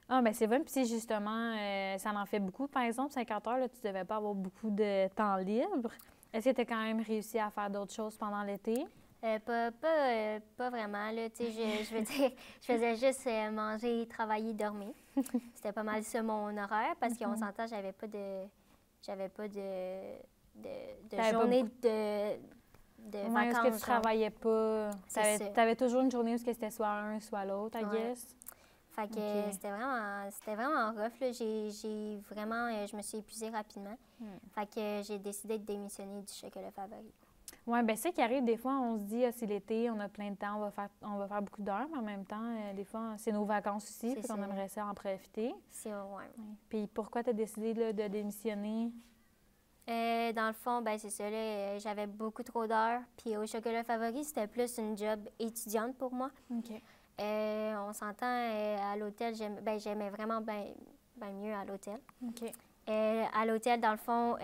Ah, bien, c'est bon. Puis justement, ça en fait beaucoup, par exemple, 50 heures, là, tu ne devais pas avoir beaucoup de temps libre. Est-ce que tu as quand même réussi à faire d'autres choses pendant l'été? Pas vraiment, là. Tu sais, je veux dire, je faisais juste manger, travailler, dormir. C'était pas mal ça mon horaire parce qu'on s'entend, j'avais pas de journée de vacances. Est-ce que tu travaillais pas? Tu avais toujours une journée où c'était soit un, soit l'autre, I guess? Fait que c'était vraiment rough, là. J'ai vraiment, je me suis épuisée rapidement. Fait que j'ai décidé de démissionner du chocolat favori. Oui, bien, c'est ça qui arrive. Des fois, on se dit, c'est l'été, on a plein de temps, on va faire beaucoup d'heures, mais en même temps, des fois, c'est nos vacances aussi, puis on aimerait ça en profiter. Puis pourquoi tu as décidé là, de démissionner? Dans le fond, ben c'est ça, là, j'avais beaucoup trop d'heures. Puis au chocolat favori, c'était plus une job étudiante pour moi. On s'entend à l'hôtel, j'aimais vraiment bien mieux à l'hôtel. À l'hôtel, dans le fond,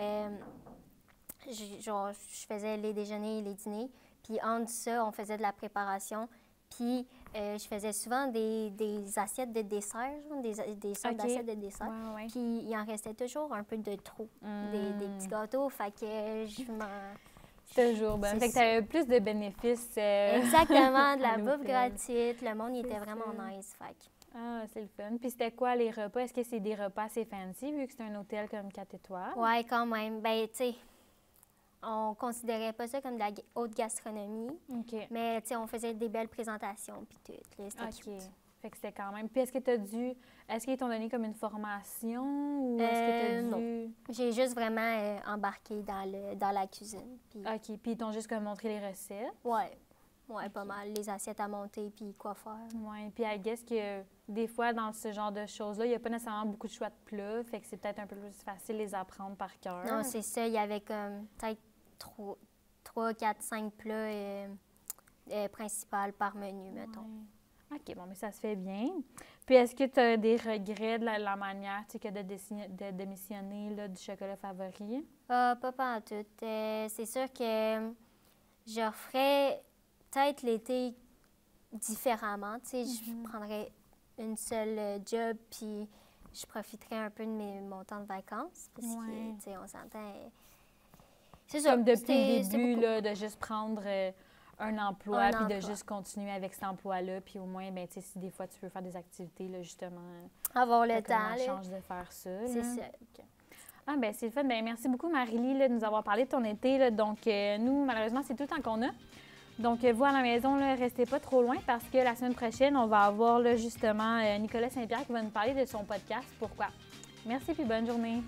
je faisais les déjeuners, les dîners. Puis entre ça, on faisait de la préparation. Puis je faisais souvent des assiettes de dessert, des sortes d'assiettes de dessert. Puis il en restait toujours un peu de trop, des petits gâteaux. Fait que je m'en... Toujours bien. Fait que tu avais plus de bénéfices. Exactement, de la bouffe gratuite. Le monde il était vraiment nice. Fait que... Ah, c'est le fun. Puis c'était quoi les repas? Est-ce que c'est des repas assez fancy vu que c'est un hôtel comme 4 étoiles? Oui, quand même. Ben, tu sais, on considérait pas ça comme de la haute gastronomie. Mais, tu sais, on faisait des belles présentations puis tout. C'était cute. Fait que c'était quand même... Puis est-ce qu'ils t'ont donné comme une formation ou est-ce que non. J'ai juste vraiment embarqué dans la cuisine. Puis... OK. Puis ils t'ont juste comme montré les recettes? Oui, pas mal. Les assiettes à monter puis quoi faire. Oui. Puis I guess que des fois, dans ce genre de choses-là, il n'y a pas nécessairement beaucoup de choix de plats. Fait que c'est peut-être un peu plus facile de les apprendre par cœur. Non, c'est ça. Il y avait comme peut-être 3, 4, 5 plats principaux par menu, mettons. OK, bon, mais ça se fait bien. Puis est-ce que tu as des regrets de la manière que de démissionner là, du chocolat favori? Pas en tout. C'est sûr que je referais peut-être l'été différemment. Tu sais, je prendrais une seule job puis je profiterais un peu de mon temps de vacances. Parce que, tu sais, on s'entend... C'est ça. Comme depuis le début, là, de juste prendre... un emploi, puis de juste continuer avec cet emploi-là, puis au moins, ben, tu sais, si des fois tu peux faire des activités, là, justement. Avoir le temps. Ça change de faire ça. C'est ça. Ah, ben c'est le fun. Ben, merci beaucoup, Marie-Lie, de nous avoir parlé de ton été. Là. Donc, nous, malheureusement, c'est tout le temps qu'on a. Donc, vous, à la maison, ne restez pas trop loin parce que la semaine prochaine, on va avoir là, justement Nicolas Saint-Pierre qui va nous parler de son podcast. Pourquoi? Merci, puis bonne journée.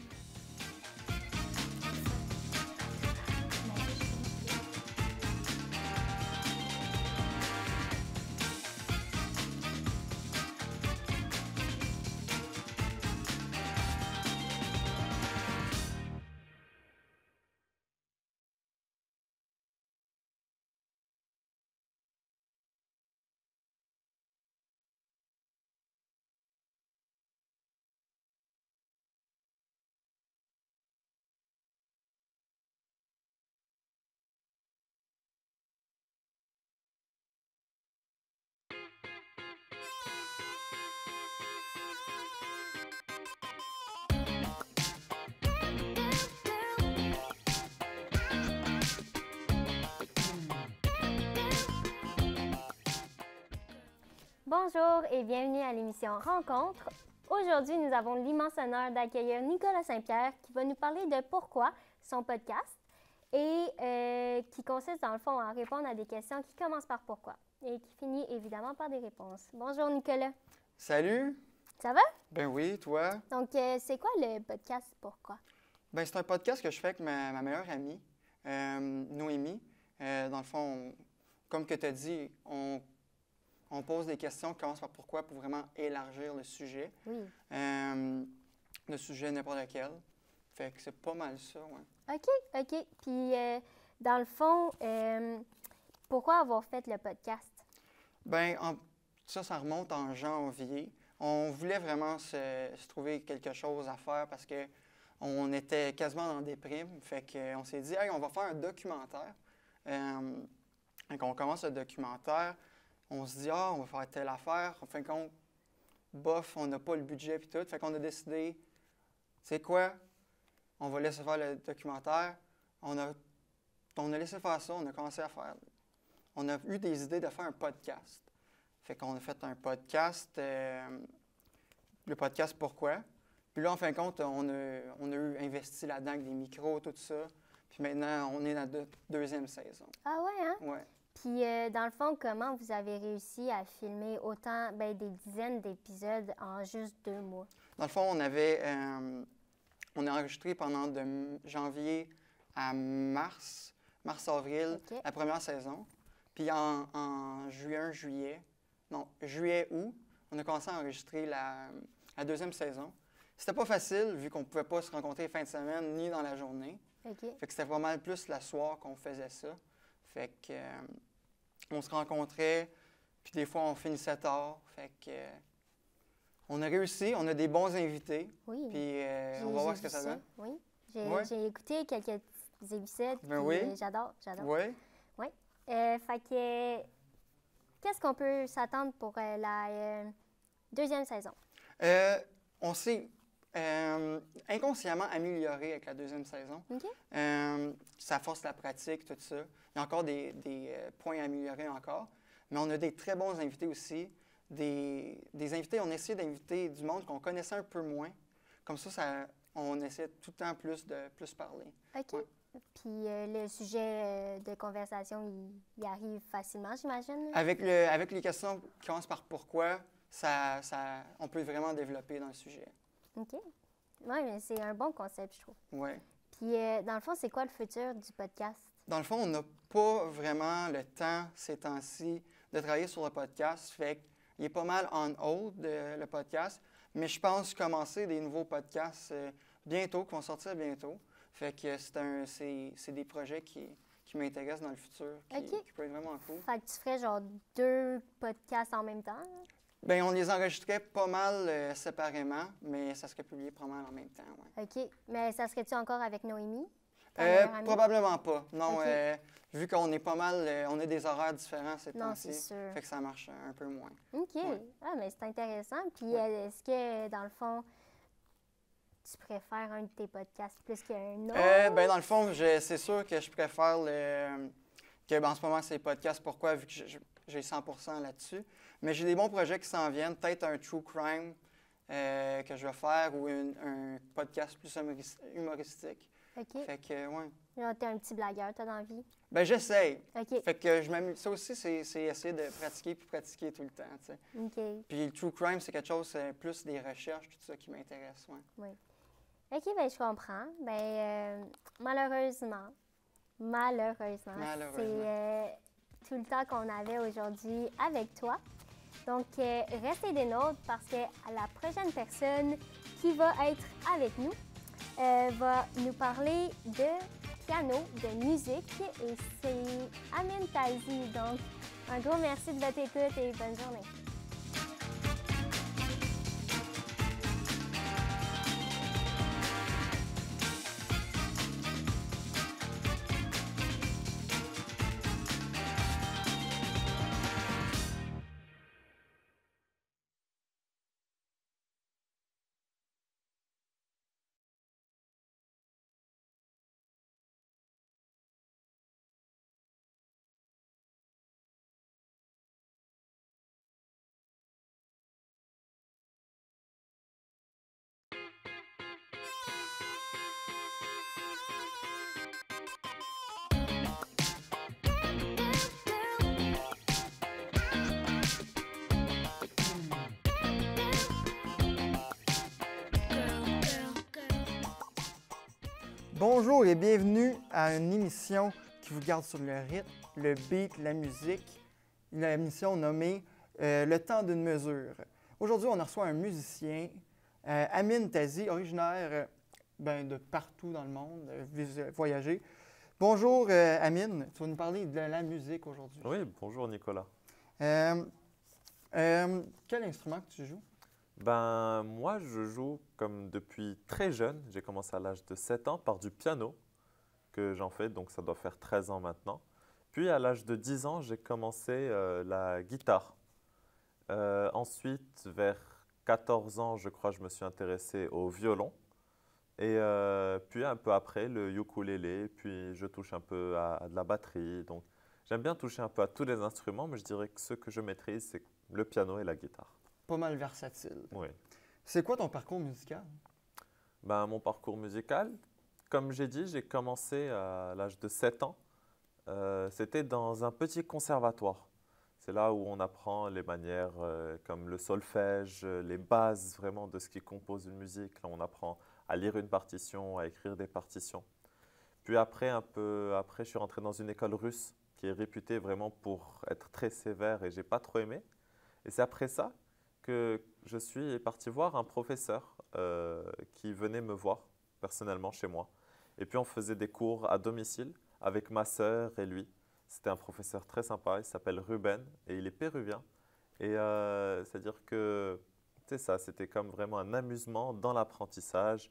Bonjour et bienvenue à l'émission Rencontre. Aujourd'hui, nous avons l'immense honneur d'accueillir Nicolas Saint-Pierre qui va nous parler de Pourquoi, son podcast, et qui consiste dans le fond à répondre à des questions qui commencent par Pourquoi et qui finit évidemment par des réponses. Bonjour Nicolas. Salut! Ça va? Ben oui, toi? Donc, c'est quoi le podcast Pourquoi? Ben c'est un podcast que je fais avec ma meilleure amie, Noémie. Dans le fond, comme que tu as dit, on pose des questions qui commencent par pourquoi pour vraiment élargir le sujet. Oui. Le sujet n'importe lequel. Fait que c'est pas mal ça, ouais. OK. Puis, dans le fond, pourquoi avoir fait le podcast? Ben ça remonte en janvier. On voulait vraiment se trouver quelque chose à faire parce que on était quasiment dans des déprime. Fait qu'on s'est dit, hey, on va faire un documentaire. Donc on commence le documentaire. On se dit, on va faire telle affaire. En fin de compte, bof, on n'a pas le budget et tout. Fait qu'on a décidé, c'est quoi? On va laisser faire le documentaire. On a laissé faire ça, on a commencé à faire. On a eu des idées de faire un podcast. Fait qu'on a fait un podcast, le podcast Pourquoi. Puis là, en fin de compte, on a eu investi là-dedans avec des micros, tout ça. Puis maintenant, on est dans la deuxième saison. Ah ouais, hein? Ouais. Puis, dans le fond, comment vous avez réussi à filmer autant, des dizaines d'épisodes en juste 2 mois? Dans le fond, on a enregistré pendant de janvier à mars-avril, OK. la première saison. Puis en juillet-août, on a commencé à enregistrer la deuxième saison. C'était pas facile, vu qu'on ne pouvait pas se rencontrer fin de semaine ni dans la journée. OK. Fait que c'était pas mal plus le soir qu'on faisait ça. Fait que on se rencontrait, puis des fois on finissait tard. Fait que on a réussi, on a des bons invités. Oui. Puis on va voir ce que ça donne. Oui. Ouais. J'ai écouté quelques petits épisodes, Ben puis oui. j'adore. Oui. Fait que, qu'est-ce qu'on peut s'attendre pour la deuxième saison? On s'est inconsciemment amélioré avec la deuxième saison. OK. Ça force la pratique, tout ça. Il y a encore des points à améliorer encore. Mais on a des très bons invités aussi. Des invités, on essaie d'inviter du monde qu'on connaissait un peu moins. Comme ça, on essaie tout le temps de plus parler. OK. Ouais. Puis le sujet de conversation, il arrive facilement, j'imagine? Avec les questions qui commencent par pourquoi, on peut vraiment développer dans le sujet. OK. Oui, mais c'est un bon concept, je trouve. Oui. Puis, dans le fond, c'est quoi le futur du podcast? Dans le fond, on n'a pas vraiment le temps ces temps-ci de travailler sur le podcast. Fait qu'il est pas mal on hold, le podcast. Mais je pense commencer des nouveaux podcasts bientôt, qui vont sortir bientôt. Fait que c'est des projets qui m'intéressent dans le futur, qui peuvent être vraiment cool. Fait que tu ferais genre 2 podcasts en même temps? Là? Bien, on les enregistrait pas mal séparément, mais ça serait publié pas mal en même temps, ouais. OK. Mais ça serait-tu encore avec Noémie? Ta meilleure amie? Probablement pas. Non, OK. Vu qu'on est pas mal, on a des horaires différents ces Non, temps-ci. c'est sûr. Fait que ça marche un peu moins. OK. Ouais. Ah, mais c'est intéressant. Puis, Ouais. est-ce que, dans le fond, tu préfères un de tes podcasts plus qu'un autre? Ben dans le fond, c'est sûr que je préfère en ce moment, c'est podcast. Pourquoi? Vu que j'ai 100% là-dessus. Mais j'ai des bons projets qui s'en viennent. Peut-être un true crime que je vais faire ou un podcast plus humoristique. OK. Fait que, ouais. Genre, t'es un petit blagueur, t'as d'envie? Ben j'essaye. OK. Fait que je m'amuse. Ça aussi, c'est essayer de pratiquer puis pratiquer tout le temps, tu sais. OK. Puis le true crime, c'est quelque chose, c'est plus des recherches, tout ça qui m'intéresse, ouais. Oui. OK, bien, je comprends. Bien, malheureusement, c'est tout le temps qu'on avait aujourd'hui avec toi. Donc, restez des nôtres parce que la prochaine personne qui va être avec nous va nous parler de piano, de musique, et c'est Amine Tazi. Donc, un gros merci de votre écoute et bonne journée. Bonjour et bienvenue à une émission qui vous garde sur le rythme, le beat, la musique. Une émission nommée Le temps d'une mesure. Aujourd'hui, on reçoit un musicien, Amine Tazi, originaire de partout dans le monde, voyager. Bonjour Amine, tu vas nous parler de la musique aujourd'hui. Oui, bonjour Nicolas. Quel instrument que tu joues? Ben, moi, je joue comme depuis très jeune. J'ai commencé à l'âge de 7 ans par du piano que j'en fais, donc ça doit faire 13 ans maintenant. Puis à l'âge de 10 ans, j'ai commencé la guitare. Ensuite, vers 14 ans, je crois, je me suis intéressé au violon. Et puis un peu après, le ukulélé, puis je touche un peu à de la batterie. Donc j'aime bien toucher un peu à tous les instruments, mais je dirais que ce que je maîtrise, c'est le piano et la guitare. Pas mal versatile. Oui. C'est quoi ton parcours musical? Ben, mon parcours musical, comme j'ai dit, j'ai commencé à l'âge de 7 ans. C'était dans un petit conservatoire. C'est là où on apprend les manières comme le solfège, les bases vraiment de ce qui compose une musique. Là, on apprend à lire une partition, à écrire des partitions. Puis après, un peu après, je suis rentré dans une école russe qui est réputée vraiment pour être très sévère et j'ai pas trop aimé. Et c'est après ça que je suis parti voir un professeur qui venait me voir personnellement chez moi. Et puis on faisait des cours à domicile avec ma sœur et lui. C'était un professeur très sympa, il s'appelle Ruben et il est péruvien. Et c'est-à-dire que c'est ça, c'était comme vraiment un amusement dans l'apprentissage.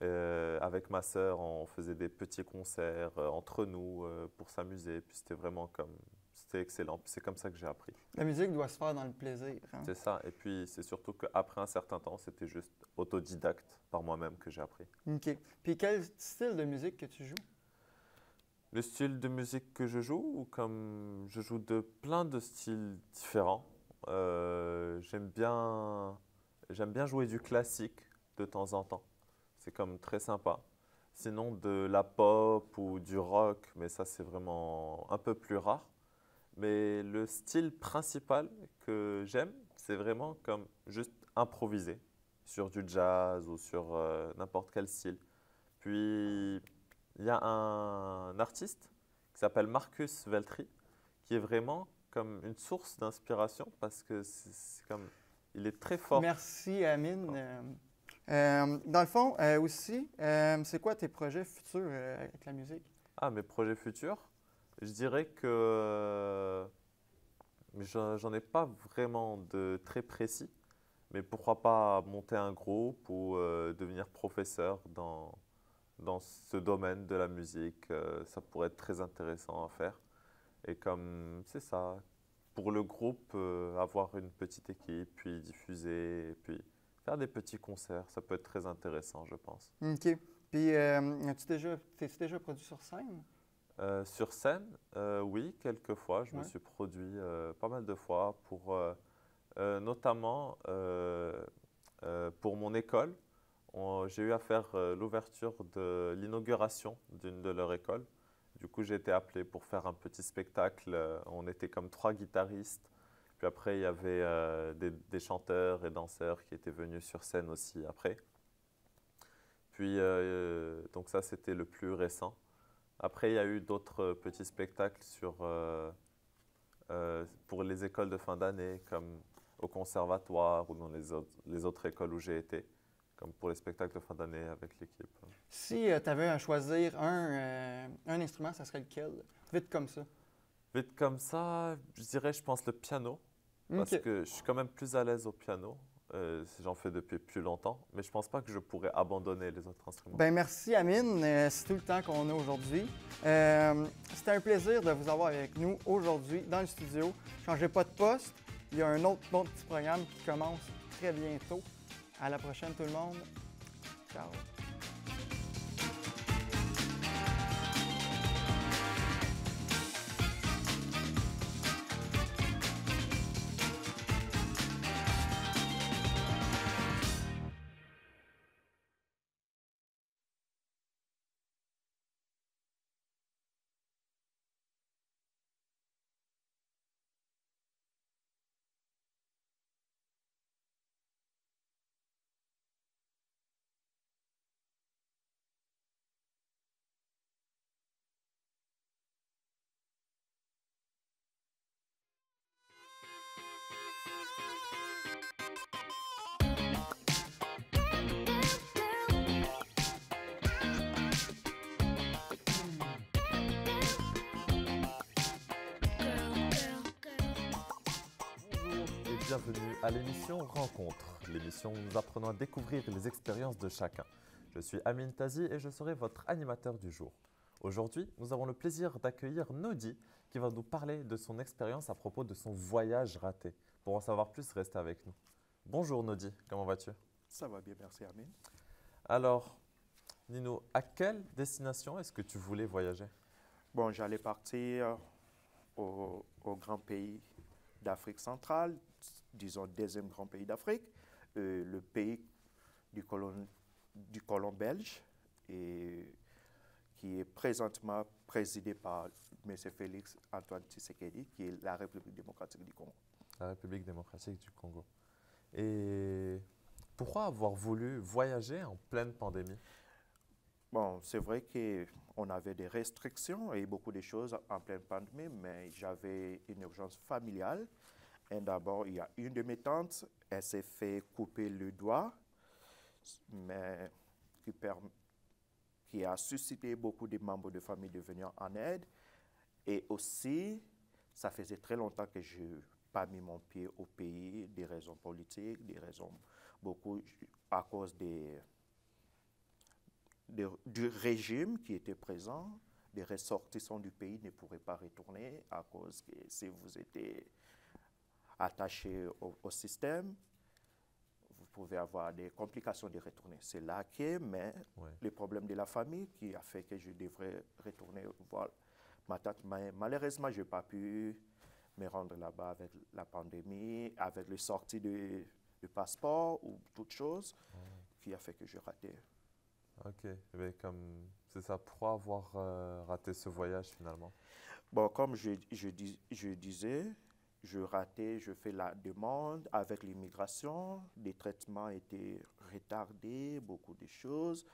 Avec ma sœur, on faisait des petits concerts entre nous pour s'amuser. Puis c'était vraiment comme, c'était excellent. Puis c'est comme ça que j'ai appris. La musique doit se faire dans le plaisir. Hein? C'est ça. Et puis c'est surtout qu'après un certain temps, c'était juste autodidacte par moi-même que j'ai appris. OK. Puis quel style de musique que tu joues? Le style de musique que je joue, ou comme je joue de plein de styles différents. J'aime bien jouer du classique de temps en temps. C'est comme très sympa. Sinon de la pop ou du rock, mais ça c'est vraiment un peu plus rare. Mais le style principal que j'aime, c'est vraiment comme juste improviser sur du jazz ou sur n'importe quel style. Puis il y a un artiste qui s'appelle Marcus Veltri, qui est vraiment comme une source d'inspiration parce que c'est comme, il est très fort. Merci Amine. Dans le fond, aussi, c'est quoi tes projets futurs avec la musique? Ah, mes projets futurs? Je dirais que j'en ai pas vraiment de très précis, mais pourquoi pas monter un groupe ou devenir professeur dans ce domaine de la musique. Ça pourrait être très intéressant à faire. Et comme c'est ça, pour le groupe, avoir une petite équipe, puis diffuser, et puis faire des petits concerts, ça peut être très intéressant, je pense. OK. Puis, t'es-tu déjà produit sur scène? Sur scène, oui, quelques fois. Je me suis produit pas mal de fois, notamment pour mon école. J'ai eu à faire l'ouverture de l'inauguration d'une de leurs écoles. Du coup, j'ai été appelé pour faire un petit spectacle. On était comme 3 guitaristes. Puis après, il y avait des chanteurs et danseurs qui étaient venus sur scène aussi après. Puis, donc ça, c'était le plus récent. Après, il y a eu d'autres petits spectacles pour les écoles de fin d'année, comme au conservatoire ou dans les autres écoles où j'ai été, comme pour les spectacles de fin d'année avec l'équipe. Si tu avais à choisir un instrument, ça serait lequel? Vite comme ça. Vite comme ça, je dirais, je pense le piano. Parce que je suis quand même plus à l'aise au piano. J'en fais depuis plus longtemps, mais je ne pense pas que je pourrais abandonner les autres instruments. Ben merci Amine, c'est tout le temps qu'on a aujourd'hui. C'était un plaisir de vous avoir avec nous aujourd'hui dans le studio. Changez pas de poste, il y a un autre petit programme qui commence très bientôt. À la prochaine tout le monde. Ciao. bienvenue à l'émission Rencontre, l'émission où nous apprenons à découvrir les expériences de chacun. Je suis Amine Tazi et je serai votre animateur du jour. Aujourd'hui, nous avons le plaisir d'accueillir Nodi qui va nous parler de son expérience à propos de son voyage raté. Pour en savoir plus, restez avec nous. Bonjour Nodi, comment vas-tu? Ça va bien, merci Amine. Alors, dis-nous, à quelle destination est-ce que tu voulais voyager? Bon, j'allais partir au grand pays d'Afrique centrale, disons deuxième grand pays d'Afrique, le pays du colon belge, et qui est présentement présidé par M. Félix Antoine Tshisekedi, qui est la République démocratique du Congo. La République démocratique du Congo. Et pourquoi avoir voulu voyager en pleine pandémie? Bon, c'est vrai qu'on avait des restrictions et beaucoup de choses en pleine pandémie, mais j'avais une urgence familiale. Et d'abord, il y a une de mes tantes, elle s'est fait couper le doigt, mais qui a suscité beaucoup de membres de famille de venir en aide. Et aussi, ça faisait très longtemps que je n'ai pas mis mon pied au pays, des raisons politiques, des raisons beaucoup à cause du régime qui était présent. Les ressortissants du pays ne pourraient pas retourner à cause que si vous étiez attaché au système, vous pouvez avoir des complications de retourner. C'est là mais le problème de la famille qui a fait que je devrais retourner voir ma tante. Mais malheureusement, je n'ai pas pu me rendre là-bas avec la pandémie, avec le sortie du passeport ou toute chose qui a fait que j'ai raté. Ok, mais c'est ça, pourquoi avoir raté ce voyage finalement? Bon, comme je disais, je fais la demande avec l'immigration, les traitements étaient retardés, beaucoup de choses.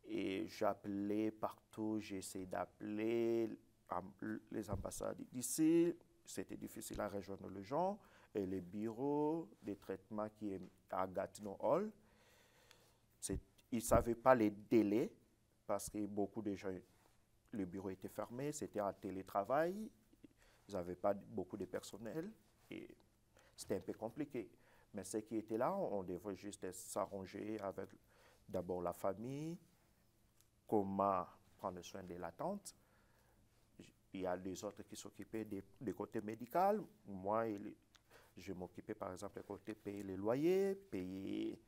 Et j'appelais partout, j'ai essayé d'appeler les ambassades d'ici. C'était difficile à rejoindre les gens. Et les bureaux de traitement qui est à Gatineau Hall, ils ne savaient pas les délais parce que beaucoup de gens, le bureau était fermé, c'était en télétravail. Ils n'avaient pas beaucoup de personnel et c'était un peu compliqué. Mais ce qui était là, on devait juste s'arranger avec d'abord la famille, comment prendre soin de la tante. Il y a les autres qui s'occupaient du côté médical. Moi, je m'occupais par exemple du côté payer les loyers, payer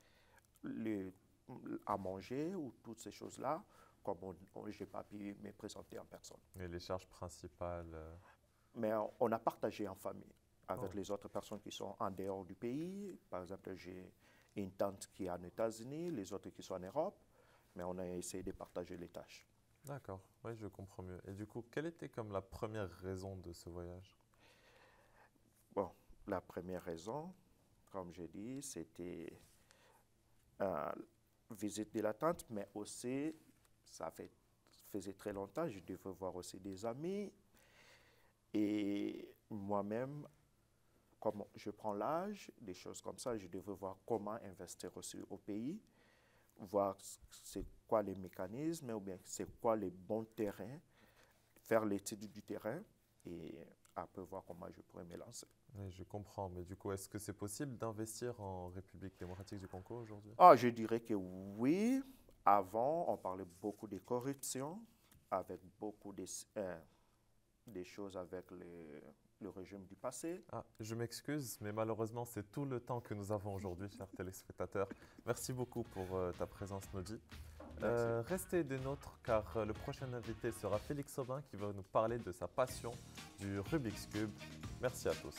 à manger ou toutes ces choses-là, comme je n'ai pas pu me présenter en personne. Et les charges principales Mais on a partagé en famille avec les autres personnes qui sont en dehors du pays. Par exemple, j'ai une tante qui est aux États-Unis, les autres qui sont en Europe, mais on a essayé de partager les tâches. D'accord, oui, je comprends mieux. Et du coup, quelle était comme la première raison de ce voyage? Bon, la première raison, comme j'ai dit, c'était visite de la tante, mais aussi, faisait très longtemps, je devais voir aussi des amis. Et moi-même, comme je prends l'âge, des choses comme ça, je devais voir comment investir aussi au pays, voir c'est quoi les mécanismes ou bien c'est quoi les bons terrains, faire l'étude du terrain et après voir comment je pourrais me lancer. Oui, je comprends, mais du coup, est-ce que c'est possible d'investir en République démocratique du Congo aujourd'hui? Je dirais que oui. Avant, on parlait beaucoup de corruption, avec beaucoup des choses avec le régime du passé. Je m'excuse, mais malheureusement, c'est tout le temps que nous avons aujourd'hui, chers téléspectateurs. Merci beaucoup pour ta présence, Nodi. Restez des nôtres, car le prochain invité sera Félix Aubin qui va nous parler de sa passion du Rubik's Cube. Merci à tous.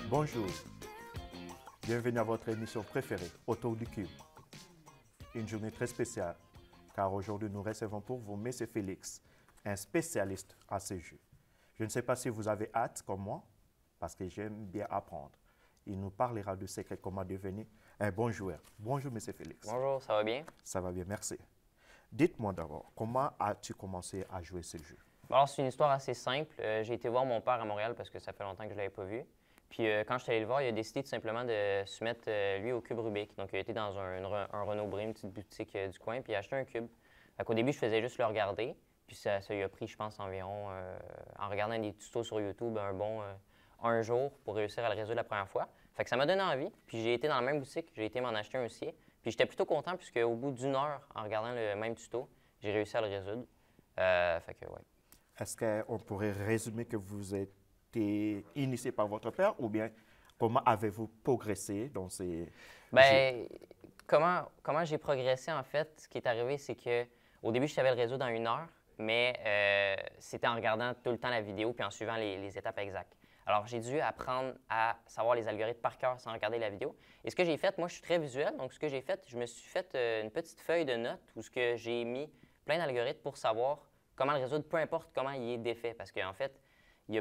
Bonjour, bienvenue à votre émission préférée, Autour du Cube. Une journée très spéciale, car aujourd'hui nous recevons pour vous M. Félix, un spécialiste à ce jeu. Je ne sais pas si vous avez hâte comme moi, parce que j'aime bien apprendre. Il nous parlera de secrets comment devenir un bon joueur. Bonjour M. Félix. Bonjour, ça va bien? Ça va bien, merci. Dites-moi d'abord, comment as-tu commencé à jouer ce jeu? Alors, c'est une histoire assez simple. J'ai été voir mon père à Montréal parce que ça fait longtemps que je ne l'avais pas vu. Puis quand je suis allé le voir, il a décidé tout simplement de se mettre, lui, au cube Rubik. Donc, il a été dans un Renaud Bré, une petite boutique du coin, puis il a acheté un cube. Au début, je faisais juste le regarder. Puis ça lui a pris, je pense, environ, en regardant des tutos sur YouTube, un bon un jour pour réussir à le résoudre la première fois. Fait que ça m'a donné envie. Puis j'ai été dans la même boutique, j'ai été m'en acheter un aussi. Puis j'étais plutôt content puisque au bout d'une heure, en regardant le même tuto, j'ai réussi à le résoudre. Fait que, ouais. Est-ce qu'on pourrait résumer que vous êtes initié par votre père ou bien comment avez-vous progressé dans ces Bien, comment j'ai progressé, en fait, ce qui est arrivé, c'est que au début, je savais le résoudre en une heure, mais c'était en regardant tout le temps la vidéo puis en suivant les étapes exactes. Alors, j'ai dû apprendre à savoir les algorithmes par cœur sans regarder la vidéo. Et ce que j'ai fait, moi, je suis très visuel, donc ce que j'ai fait, je me suis fait une petite feuille de notes où j'ai mis plein d'algorithmes pour savoir comment le résoudre, peu importe comment il est défait. Parce qu'en fait, il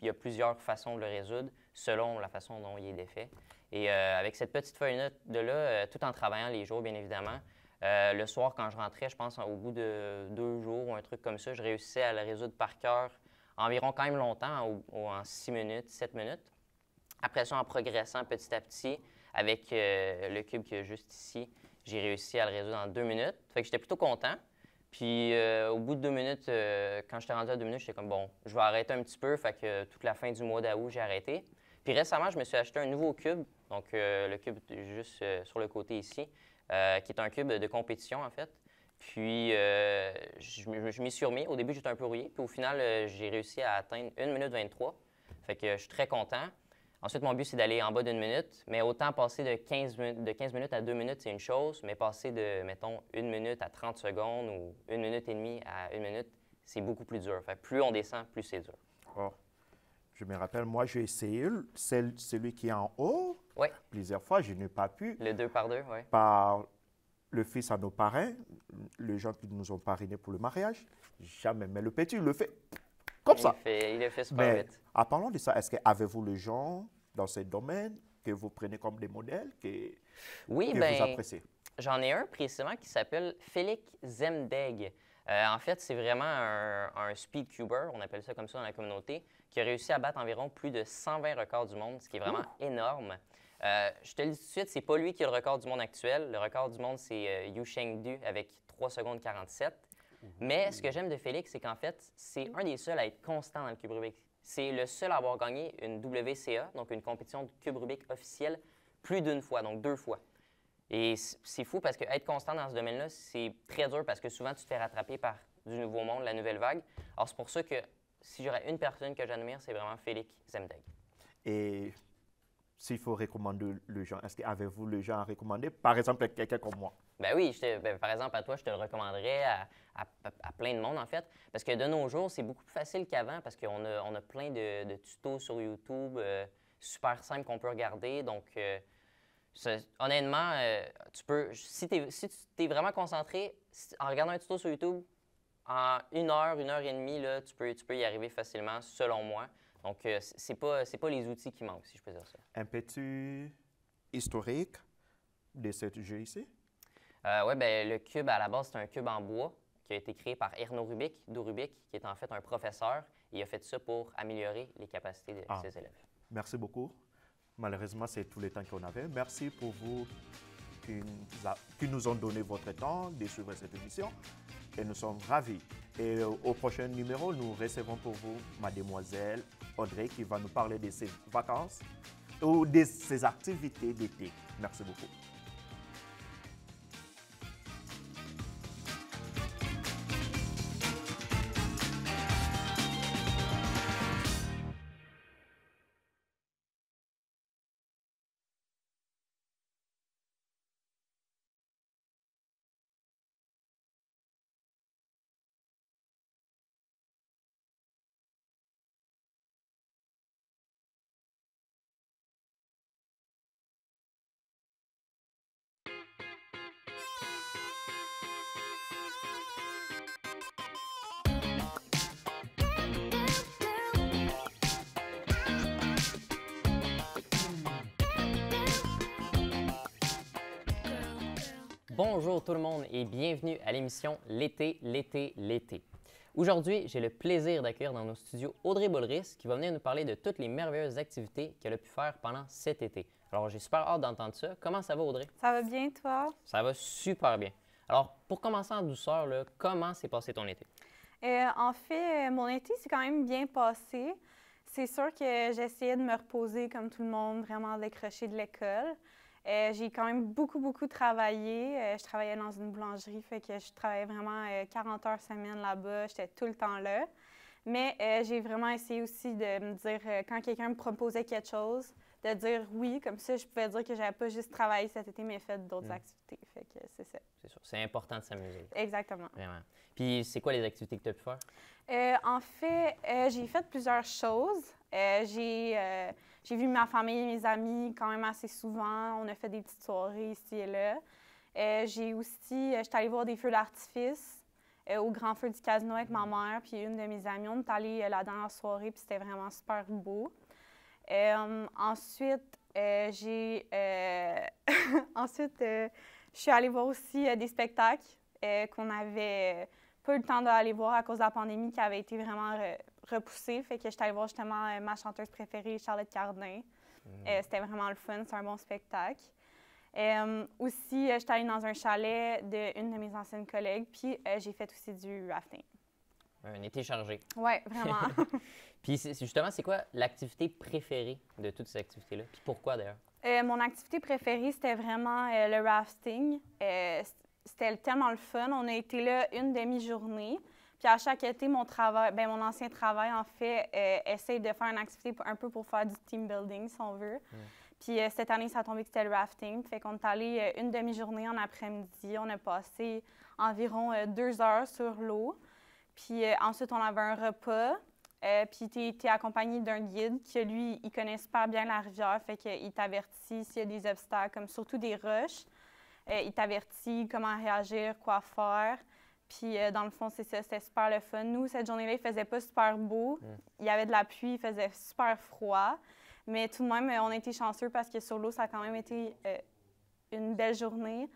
y a plusieurs façons de le résoudre selon la façon dont il est défait. Et avec cette petite feuille de notes de là, tout en travaillant les jours, bien évidemment, le soir, quand je rentrais, je pense au bout de 2 jours ou un truc comme ça, je réussissais à le résoudre par cœur environ quand même longtemps, en 6 minutes, 7 minutes. Après ça, en progressant petit à petit, avec le cube qui est juste ici, j'ai réussi à le résoudre en 2 minutes. Fait que j'étais plutôt content. Puis au bout de 2 minutes, quand j'étais rendu à 2 minutes, j'étais comme bon, je vais arrêter un petit peu. Fait que toute la fin du mois d'août, j'ai arrêté. Puis récemment, je me suis acheté un nouveau cube, donc le cube juste sur le côté ici, qui est un cube de compétition en fait. Puis je m'y suis remis. Au début, j'étais un peu rouillé. Puis au final, j'ai réussi à atteindre 1 minute 23. Fait que je suis très content. Ensuite, mon but, c'est d'aller en bas d'1 minute. Mais autant passer de 15 minutes à 2 minutes, c'est une chose. Mais passer de, mettons, 1 minute à 30 secondes ou 1 minute et demie à 1 minute, c'est beaucoup plus dur. Fait que plus on descend, plus c'est dur. Oh. Je me rappelle, moi, j'ai essayé celui qui est en haut. Oui. Plusieurs fois, je n'ai pas pu. Le 2 par 2, oui. Par le fils à nos parrains, les gens qui nous ont parrainés pour le mariage, jamais. Mais le petit, il le fait comme ça. Il le fait super vite. En parlant de ça, est-ce qu'avez-vous les gens dans ce domaine que vous prenez comme des modèles, que vous appréciez? J'en ai un précisément qui s'appelle Félix Zemdeg. En fait, c'est vraiment un speedcuber, on appelle ça comme ça dans la communauté, qui a réussi à battre environ plus de 120 records du monde, ce qui est vraiment énorme. Je te le dis tout de suite, c'est pas lui qui a le record du monde actuel. Le record du monde, c'est Yu Chengdu avec 3 secondes 47. Mais ce que j'aime de Félix, c'est qu'en fait, c'est un des seuls à être constant dans le cube Rubik. C'est le seul à avoir gagné une WCA, donc une compétition de cube Rubik officielle, plus d'une fois, donc 2 fois. Et c'est fou parce qu'être constant dans ce domaine-là, c'est très dur parce que souvent, tu te fais rattraper par du nouveau monde, la nouvelle vague. Alors, c'est pour ça que si j'aurais une personne que j'admire, c'est vraiment Félix Zemdeg. Et s'il faut recommander le gens, est-ce qu'avez-vous le gens à recommander? Par exemple, quelqu'un comme moi. Ben oui, par exemple, à toi, je te le recommanderais à plein de monde, en fait. Parce que de nos jours, c'est beaucoup plus facile qu'avant parce qu'on a plein de tutos sur YouTube super simples qu'on peut regarder. Donc, honnêtement, tu peux, si tu es vraiment concentré, en regardant un tuto sur YouTube, en 1 heure, 1 heure et demie, là, tu peux y arriver facilement, selon moi. Donc, c'est pas les outils qui manquent, si je peux dire ça. Un petit historique de ce jeu ici? Oui, bien, le cube, à la base, c'est un cube en bois qui a été créé par Erno Rubik, d'Urubik, qui est en fait un professeur. Il a fait ça pour améliorer les capacités de ses élèves. Merci beaucoup. Malheureusement, c'est tout le temps qu'on avait. Merci pour vous qui nous ont donné votre temps de suivre cette émission. Et nous sommes ravis. Et au prochain numéro, nous recevons pour vous mademoiselle Audrey qui va nous parler de ses vacances ou de ses activités d'été. Merci beaucoup. Bonjour tout le monde et bienvenue à l'émission L'été, l'été, l'été. Aujourd'hui, j'ai le plaisir d'accueillir dans nos studios Audrey Boulris qui va venir nous parler de toutes les merveilleuses activités qu'elle a pu faire pendant cet été. Alors, j'ai super hâte d'entendre ça. Comment ça va, Audrey? Ça va bien, toi? Ça va super bien. Alors, pour commencer en douceur, là, comment s'est passé ton été? En fait, mon été s'est quand même bien passé. C'est sûr que j'ai essayé de me reposer comme tout le monde, vraiment décrocher de l'école. J'ai quand même beaucoup travaillé. Je travaillais dans une boulangerie, fait que je travaillais vraiment 40 heures semaine là-bas. J'étais tout le temps là. Mais j'ai vraiment essayé aussi de me dire, quand quelqu'un me proposait quelque chose, de dire oui. Comme ça, je pouvais dire que j'avais pas juste travaillé cet été, mais fait d'autres activités. Fait que c'est ça. C'est sûr, c'est important de s'amuser. Exactement. Vraiment. Puis, c'est quoi les activités que tu as pu faire? En fait, j'ai fait plusieurs choses. J'ai vu ma famille et mes amis quand même assez souvent. On a fait des petites soirées ici et là. J'étais allée voir des feux d'artifice au grand feu du casino avec ma mère puis une de mes amies. On est allé la dernière soirée puis c'était vraiment super beau. Ensuite, je suis allée voir aussi des spectacles qu'on avait pas eu le temps d'aller voir à cause de la pandémie qui avait été vraiment repoussée. Fait que j'étais allée voir justement ma chanteuse préférée, Charlotte Cardin. C'était vraiment le fun, c'est un bon spectacle. Aussi, j'étais allée dans un chalet d'une de mes anciennes collègues, puis j'ai fait aussi du rafting. Un été chargé. Oui, vraiment. Puis justement, c'est quoi l'activité préférée de toutes ces activités-là? Puis pourquoi d'ailleurs? Mon activité préférée, c'était vraiment le rafting. C'était tellement le fun. On a été là une demi-journée. Puis à chaque été, mon ancien travail, en fait, essaye de faire une activité un peu pour faire du team building, si on veut. Puis cette année, ça a tombé que c'était le rafting. Fait qu'on est allé une demi-journée en après-midi. On a passé environ 2 heures sur l'eau. Puis ensuite, on avait un repas. Puis tu es accompagné d'un guide qui, lui, il connaît super bien la rivière. Fait qu'il t'avertit s'il y a des obstacles, comme surtout des roches. Il t'avertit comment réagir, quoi faire. Puis, dans le fond, c'est ça, c'était super le fun. Nous, cette journée-là, il faisait pas super beau. Il y avait de la pluie, il faisait super froid. Mais tout de même, on a été chanceux parce que sur l'eau, ça a quand même été une belle journée.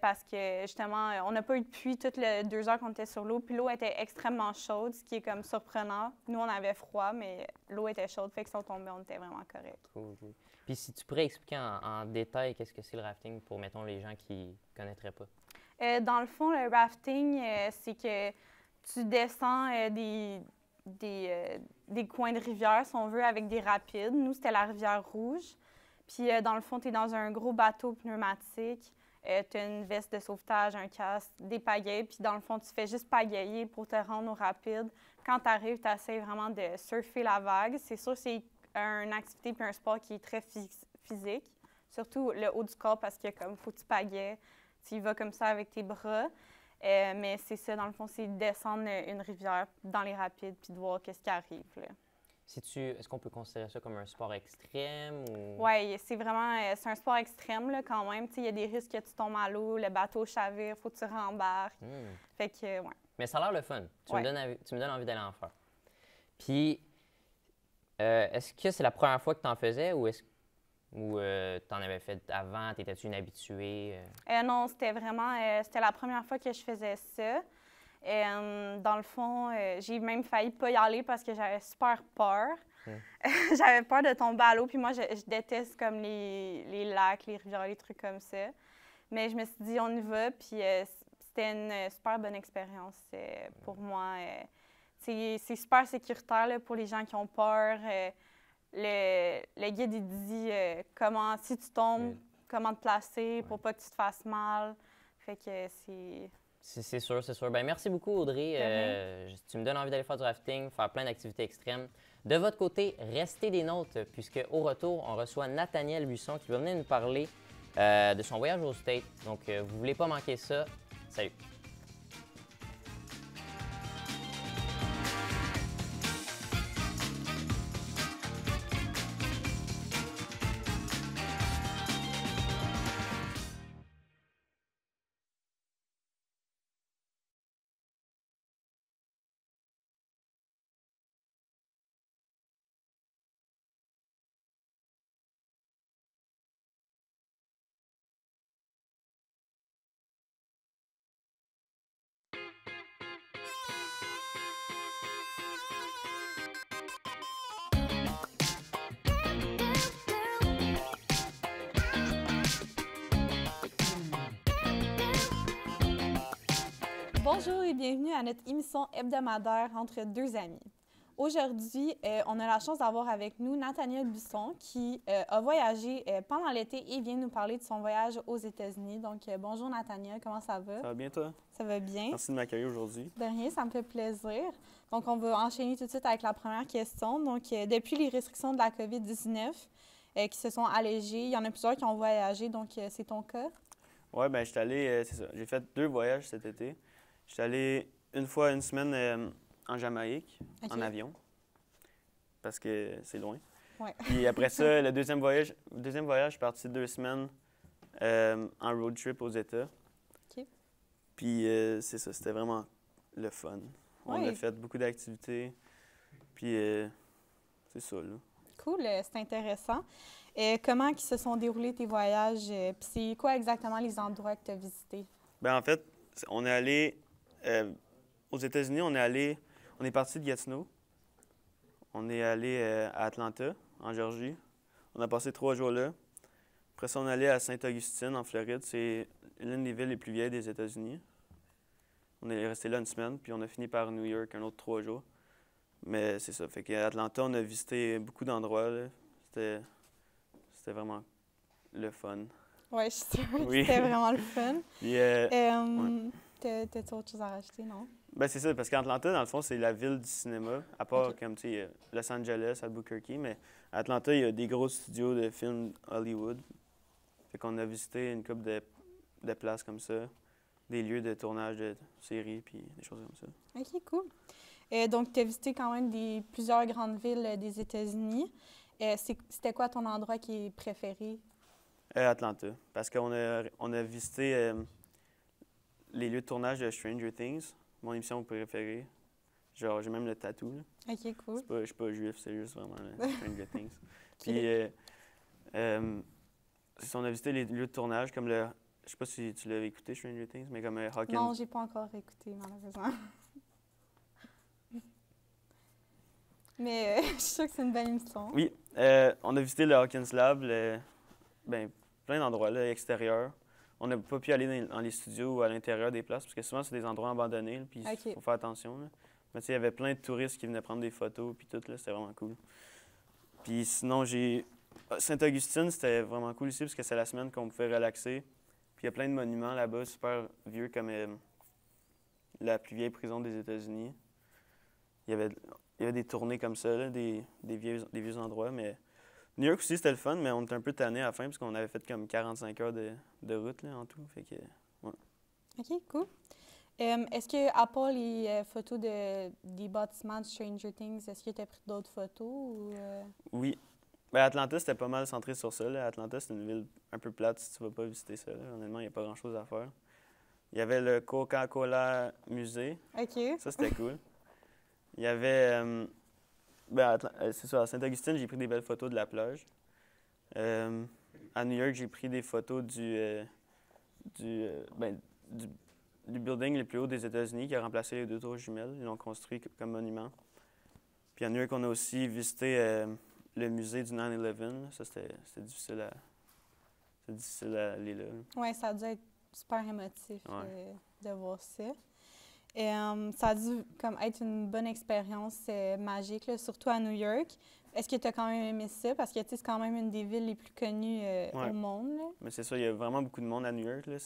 Parce que, justement, on n'a pas eu de pluie toutes les 2 heures qu'on était sur l'eau. Puis l'eau était extrêmement chaude, ce qui est comme surprenant. Nous, on avait froid, mais l'eau était chaude, fait que si on tombait, on était vraiment correct. Cool. Puis si tu pourrais expliquer en détail qu'est-ce que c'est le rafting pour, mettons, les gens qui ne connaîtraient pas? Dans le fond, le rafting, c'est que tu descends des coins de rivière, si on veut, avec des rapides. Nous, c'était la rivière Rouge. Puis, dans le fond, tu es dans un gros bateau pneumatique. Tu as une veste de sauvetage, un casque, des pagaies. Puis, dans le fond, tu fais juste pagayer pour te rendre au rapide. Quand tu arrives, tu essaies vraiment de surfer la vague. C'est sûr, c'est une activité puis un sport qui est très physique. Surtout le haut du corps parce que, comme, faut que tu pagaies. Tu y vas comme ça avec tes bras. Mais c'est ça, dans le fond, c'est descendre une rivière dans les rapides puis de voir qu'est-ce qui arrive. Est-ce qu'on peut considérer ça comme un sport extrême? Ou... Oui, c'est vraiment c'est un sport extrême là, quand même. Il y a des risques que tu tombes à l'eau, le bateau chavire, il faut que tu rembarques. Fait que, ouais. Mais ça a l'air le fun. Tu me donnes envie d'aller en faire. Puis, est-ce que c'est la première fois que tu en faisais ou tu en avais fait avant? T'étais-tu une habituée? Non, c'était vraiment c'était la première fois que je faisais ça. Dans le fond, j'ai même failli pas y aller parce que j'avais super peur. J'avais peur de tomber à l'eau. Puis moi, je déteste comme les lacs, les rivières, les trucs comme ça. Mais je me suis dit, on y va. Puis c'était une super bonne expérience pour moi. C'est super sécuritaire là, pour les gens qui ont peur. Le guide, il dit si tu tombes, comment te placer pour pas que tu te fasses mal. Fait que c'est... C'est sûr, c'est sûr. Bien, merci beaucoup, Audrey. Tu me donnes envie d'aller faire du rafting, faire plein d'activités extrêmes. De votre côté, restez des nôtres, puisque au retour, on reçoit Nathaniel Buisson qui va venir nous parler de son voyage aux States. Donc, vous ne voulez pas manquer ça. Salut! Bonjour et bienvenue à notre émission hebdomadaire entre deux amis. Aujourd'hui, on a la chance d'avoir avec nous Nathaniel Busson qui a voyagé pendant l'été et vient nous parler de son voyage aux États-Unis. Donc, bonjour Nathaniel, comment ça va? Ça va bien, toi? Ça va bien. Merci de m'accueillir aujourd'hui. De rien, ça me fait plaisir. Donc, on va enchaîner tout de suite avec la première question. Donc, depuis les restrictions de la COVID-19 qui se sont allégées, il y en a plusieurs qui ont voyagé. Donc, c'est ton cas? Oui, bien, j'étais allé, c'est ça. J'ai fait 2 voyages cet été. J'étais allé une fois une semaine en Jamaïque, en avion, parce que c'est loin. Ouais. Puis après ça, le deuxième voyage, je suis parti 2 semaines en road trip aux États. OK. Puis c'est ça, c'était vraiment le fun. On Oui. a fait beaucoup d'activités. Puis c'est ça, là. Cool, c'est intéressant. Comment qui se sont déroulés tes voyages? Puis c'est quoi exactement les endroits que tu as visités? Bien, en fait, on est allé aux États-Unis, on est parti de Gatineau. On est allé à Atlanta, en Géorgie. On a passé 3 jours là. Après ça, on est allé à Sainte-Augustine, en Floride. C'est l'une des villes les plus vieilles des États-Unis. On est resté là une semaine, puis on a fini par New York un autre 3 jours. Mais c'est ça. Fait qu'à Atlanta, on a visité beaucoup d'endroits, là. C'était vraiment le fun. Oui, je suis sûre que Oui. c'était vraiment le fun. Puis, T'as-tu autre chose à rajouter, non? ben c'est ça, parce qu'Atlanta, dans le fond, c'est la ville du cinéma, à part comme, tu sais, Los Angeles, Albuquerque, mais à Atlanta, il y a des gros studios de films Hollywood. Fait qu'on a visité une couple de places comme ça, des lieux de tournage de séries, puis des choses comme ça. OK, cool. Donc, tu as visité quand même plusieurs grandes villes des États-Unis. C'était quoi ton endroit qui est préféré? Atlanta, parce qu'on a visité les lieux de tournage de Stranger Things, mon émission préférée. Genre, j'ai même le tatou, là. OK, cool. Je suis pas juif, c'est juste vraiment Stranger Things. Puis, c'est ça, on a visité les lieux de tournage, comme le... Je sais pas si tu l'avais écouté, Stranger Things, mais comme Hawkins... Non, j'ai pas encore écouté, malheureusement. Mais je suis sûre que c'est une belle émission. Oui, on a visité le Hawkins Lab, ben, plein d'endroits là, extérieurs. On n'a pas pu aller dans les studios ou à l'intérieur des places, parce que souvent, c'est des endroits abandonnés, puis il faut faire attention, là. Mais tu sais, il y avait plein de touristes qui venaient prendre des photos, puis tout, là, c'était vraiment cool. Puis sinon, Sainte-Augustine, c'était vraiment cool ici, parce que c'est la semaine qu'on pouvait relaxer. Puis il y a plein de monuments là-bas, super vieux, comme la plus vieille prison des États-Unis. Il y avait des tournées comme ça, là, des vieux endroits, mais... New York aussi, c'était le fun, mais on était un peu tannés à la fin, parce qu'on avait fait comme 45 heures de route, là, en tout, fait que... Ouais. OK, cool. Est-ce que, à part les photos des bâtiments de Stranger Things, est-ce que tu as pris d'autres photos? Ou, Oui. Ben, Atlanta, c'était pas mal centré sur ça, là. Atlanta, c'est une ville un peu plate si tu vas pas visiter ça, là. Honnêtement, il n'y a pas grand-chose à faire. Il y avait le Coca-Cola Musée. OK. Ça, c'était cool. Il y avait... c'est ça, à Sainte-Augustine, j'ai pris des belles photos de la plage. À New York, j'ai pris des photos du building le plus haut des États-Unis qui a remplacé les 2 tours jumelles. Ils l'ont construit comme monument. Puis à New York, on a aussi visité le musée du 9/11. Ça, c'était difficile à aller là. Oui, ça a dû être super émotif de voir ça. Ça a dû comme être une bonne expérience magique, là, surtout à New York. Est-ce que tu as quand même aimé ça? Parce que c'est quand même une des villes les plus connues au monde. Là. Mais c'est ça, il y a vraiment beaucoup de monde à New York. Là,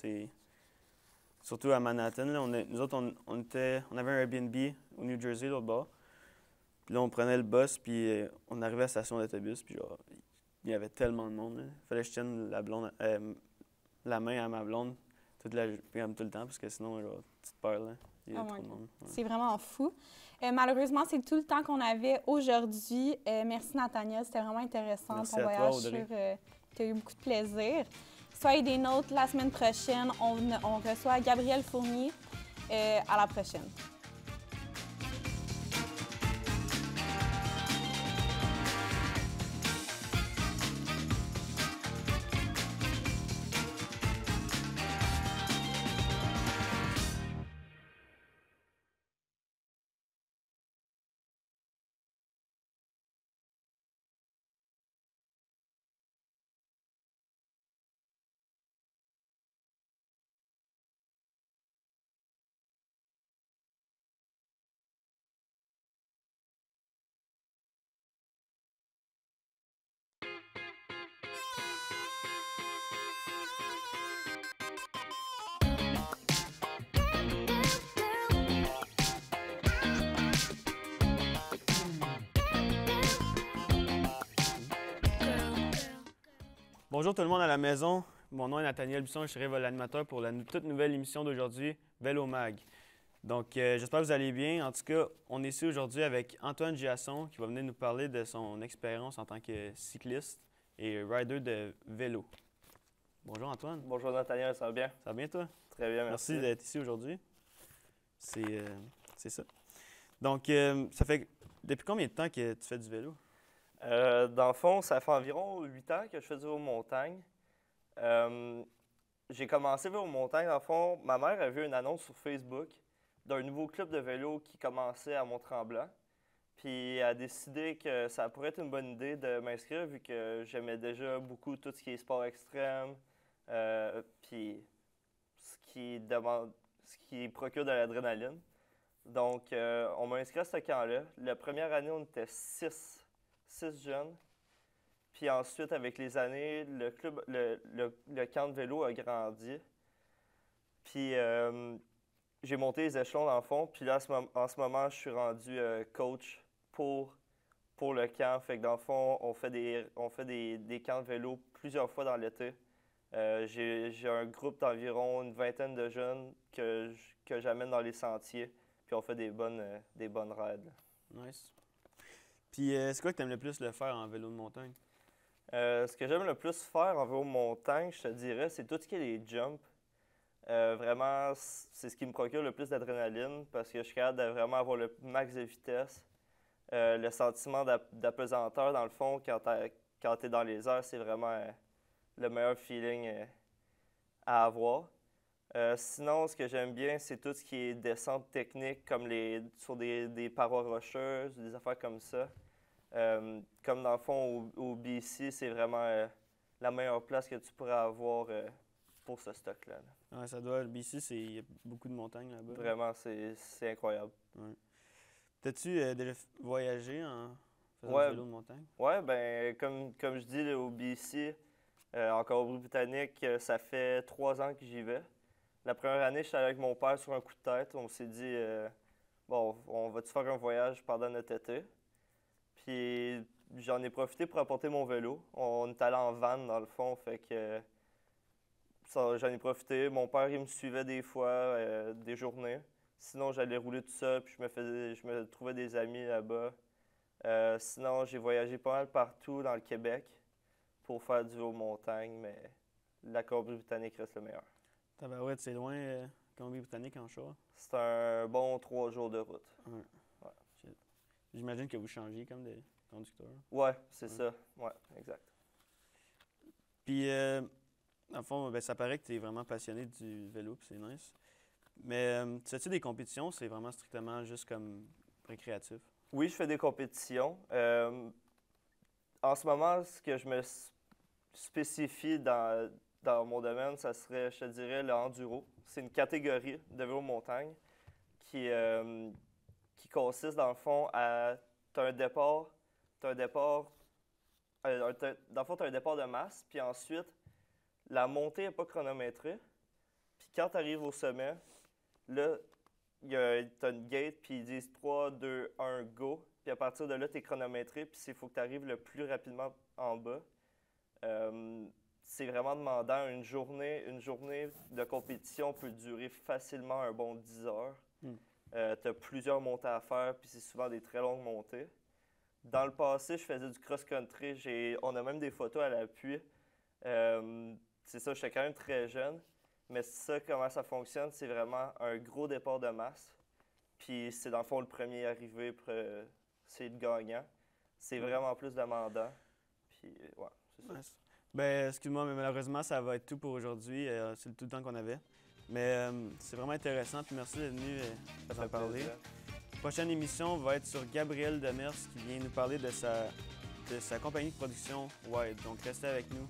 surtout à Manhattan. Là, nous autres, on avait un Airbnb au New Jersey, l'autre bord. Puis là, on prenait le bus, puis on arrivait à la station d'autobus, puis genre, il y avait tellement de monde. Il fallait que je tienne la main à ma blonde tout le temps, parce que sinon, genre, tu te perds, là. Il y a trop de monde. Ouais. C'est vraiment fou. Malheureusement, c'est tout le temps qu'on avait aujourd'hui. Merci, Nathaniel. C'était vraiment intéressant, merci ton voyage. Tu as eu beaucoup de plaisir. Soyez des nôtres la semaine prochaine. On reçoit Gabriel Fournier. À la prochaine. Bonjour tout le monde à la maison. Mon nom est Nathaniel Bisson, je serai l'animateur pour la toute nouvelle émission d'aujourd'hui, Vélo Mag. Donc, j'espère que vous allez bien. En tout cas, on est ici aujourd'hui avec Antoine Giasson qui va venir nous parler de son expérience en tant que cycliste et rider de vélo. Bonjour Antoine. Bonjour Nathaniel, ça va bien? Ça va bien toi? Très bien, merci. Merci d'être ici aujourd'hui. C'est ça. Donc, ça fait depuis combien de temps que tu fais du vélo? Dans le fond, ça fait environ 8 ans que je fais du vélo montagne. J'ai commencé vélo montagne, dans le fond, ma mère a vu une annonce sur Facebook d'un nouveau club de vélo qui commençait à Mont-Tremblant. Puis elle a décidé que ça pourrait être une bonne idée de m'inscrire vu que j'aimais déjà beaucoup tout ce qui est sport extrême, puis ce qui procure de l'adrénaline. Donc, on m'a inscrit à ce camp-là. La première année, on était 6 jeunes. Puis ensuite, avec les années, le camp de vélo a grandi. Puis j'ai monté les échelons dans le fond. Puis là, en ce moment, je suis rendu coach pour le camp. Fait que dans le fond, on fait des camps de vélo plusieurs fois dans l'été. J'ai un groupe d'environ une vingtaine de jeunes que j'amène dans les sentiers. Puis on fait des bonnes raids. Nice. Puis c'est quoi que tu aimes le plus le faire en vélo de montagne? Ce que j'aime le plus faire en vélo de montagne, je te dirais, c'est tout ce qui est les jumps. Vraiment, c'est ce qui me procure le plus d'adrénaline parce que je suis capable de vraiment avoir le max de vitesse. Le sentiment d'apesanteur, dans le fond, quand tu es dans les airs, c'est vraiment le meilleur feeling à avoir. Sinon, ce que j'aime bien, c'est tout ce qui est descente technique, comme sur des parois rocheuses, des affaires comme ça. Comme dans le fond, au BC, c'est vraiment la meilleure place que tu pourrais avoir pour ce stock-là. Ouais, ça doit. Le BC, il y a beaucoup de montagnes là-bas. Vraiment, c'est incroyable. Ouais. T'as-tu déjà voyagé en faisant du vélo de montagne? Oui, ben comme je dis, là, au BC, en Colombie-Britannique, ça fait 3 ans que j'y vais. La première année, j'étais allé avec mon père sur un coup de tête. On s'est dit, bon, on va-tu faire un voyage pendant notre été? Puis j'en ai profité pour apporter mon vélo. On est allé en van, dans le fond, fait que j'en ai profité. Mon père, il me suivait des fois, des journées. Sinon, j'allais rouler tout seul, puis je me trouvais des amis là-bas. Sinon, j'ai voyagé pas mal partout dans le Québec pour faire du vélo montagne, mais la Colombie-Britannique reste le meilleur. Tabarouette, c'est loin, Colombie-Britannique en char? C'est un bon 3 jours de route. Ouais. J'imagine que vous changez comme de conducteur. Ouais, c'est ça. Ouais, exact. Puis, dans le fond, ben, ça paraît que tu es vraiment passionné du vélo, puis c'est nice. Mais, tu fais-tu des compétitions? C'est vraiment strictement juste comme récréatif? Oui, je fais des compétitions. En ce moment, ce que je me spécifie dans mon domaine, ça serait, je te dirais, le enduro. C'est une catégorie de vélo montagne qui consiste, dans le fond, à... Tu as un départ de masse, puis ensuite, la montée n'est pas chronométrée. Puis quand tu arrives au sommet, là, tu as une gate, puis ils disent 3, 2, 1, go. Puis à partir de là, tu es chronométré, puis il faut que tu arrives le plus rapidement en bas. C'est vraiment demandant. Une journée de compétition peut durer facilement un bon 10 heures. Tu as plusieurs montées à faire, puis c'est souvent des très longues montées. Dans le passé, je faisais du cross-country. On a même des photos à l'appui. C'est ça, j'étais quand même très jeune. Mais ça, comment ça fonctionne, c'est vraiment un gros départ de masse. Puis c'est dans le fond le premier arrivé, c'est le gagnant. C'est vraiment plus demandant. Puis ouais, c'est ça. Nice. Ben, excuse-moi, mais malheureusement, ça va être tout pour aujourd'hui. C'est tout le temps qu'on avait. Mais c'est vraiment intéressant, puis merci d'être venu en parler. La prochaine émission va être sur Gabriel Demers qui vient nous parler de sa compagnie de production Wide. Donc restez avec nous.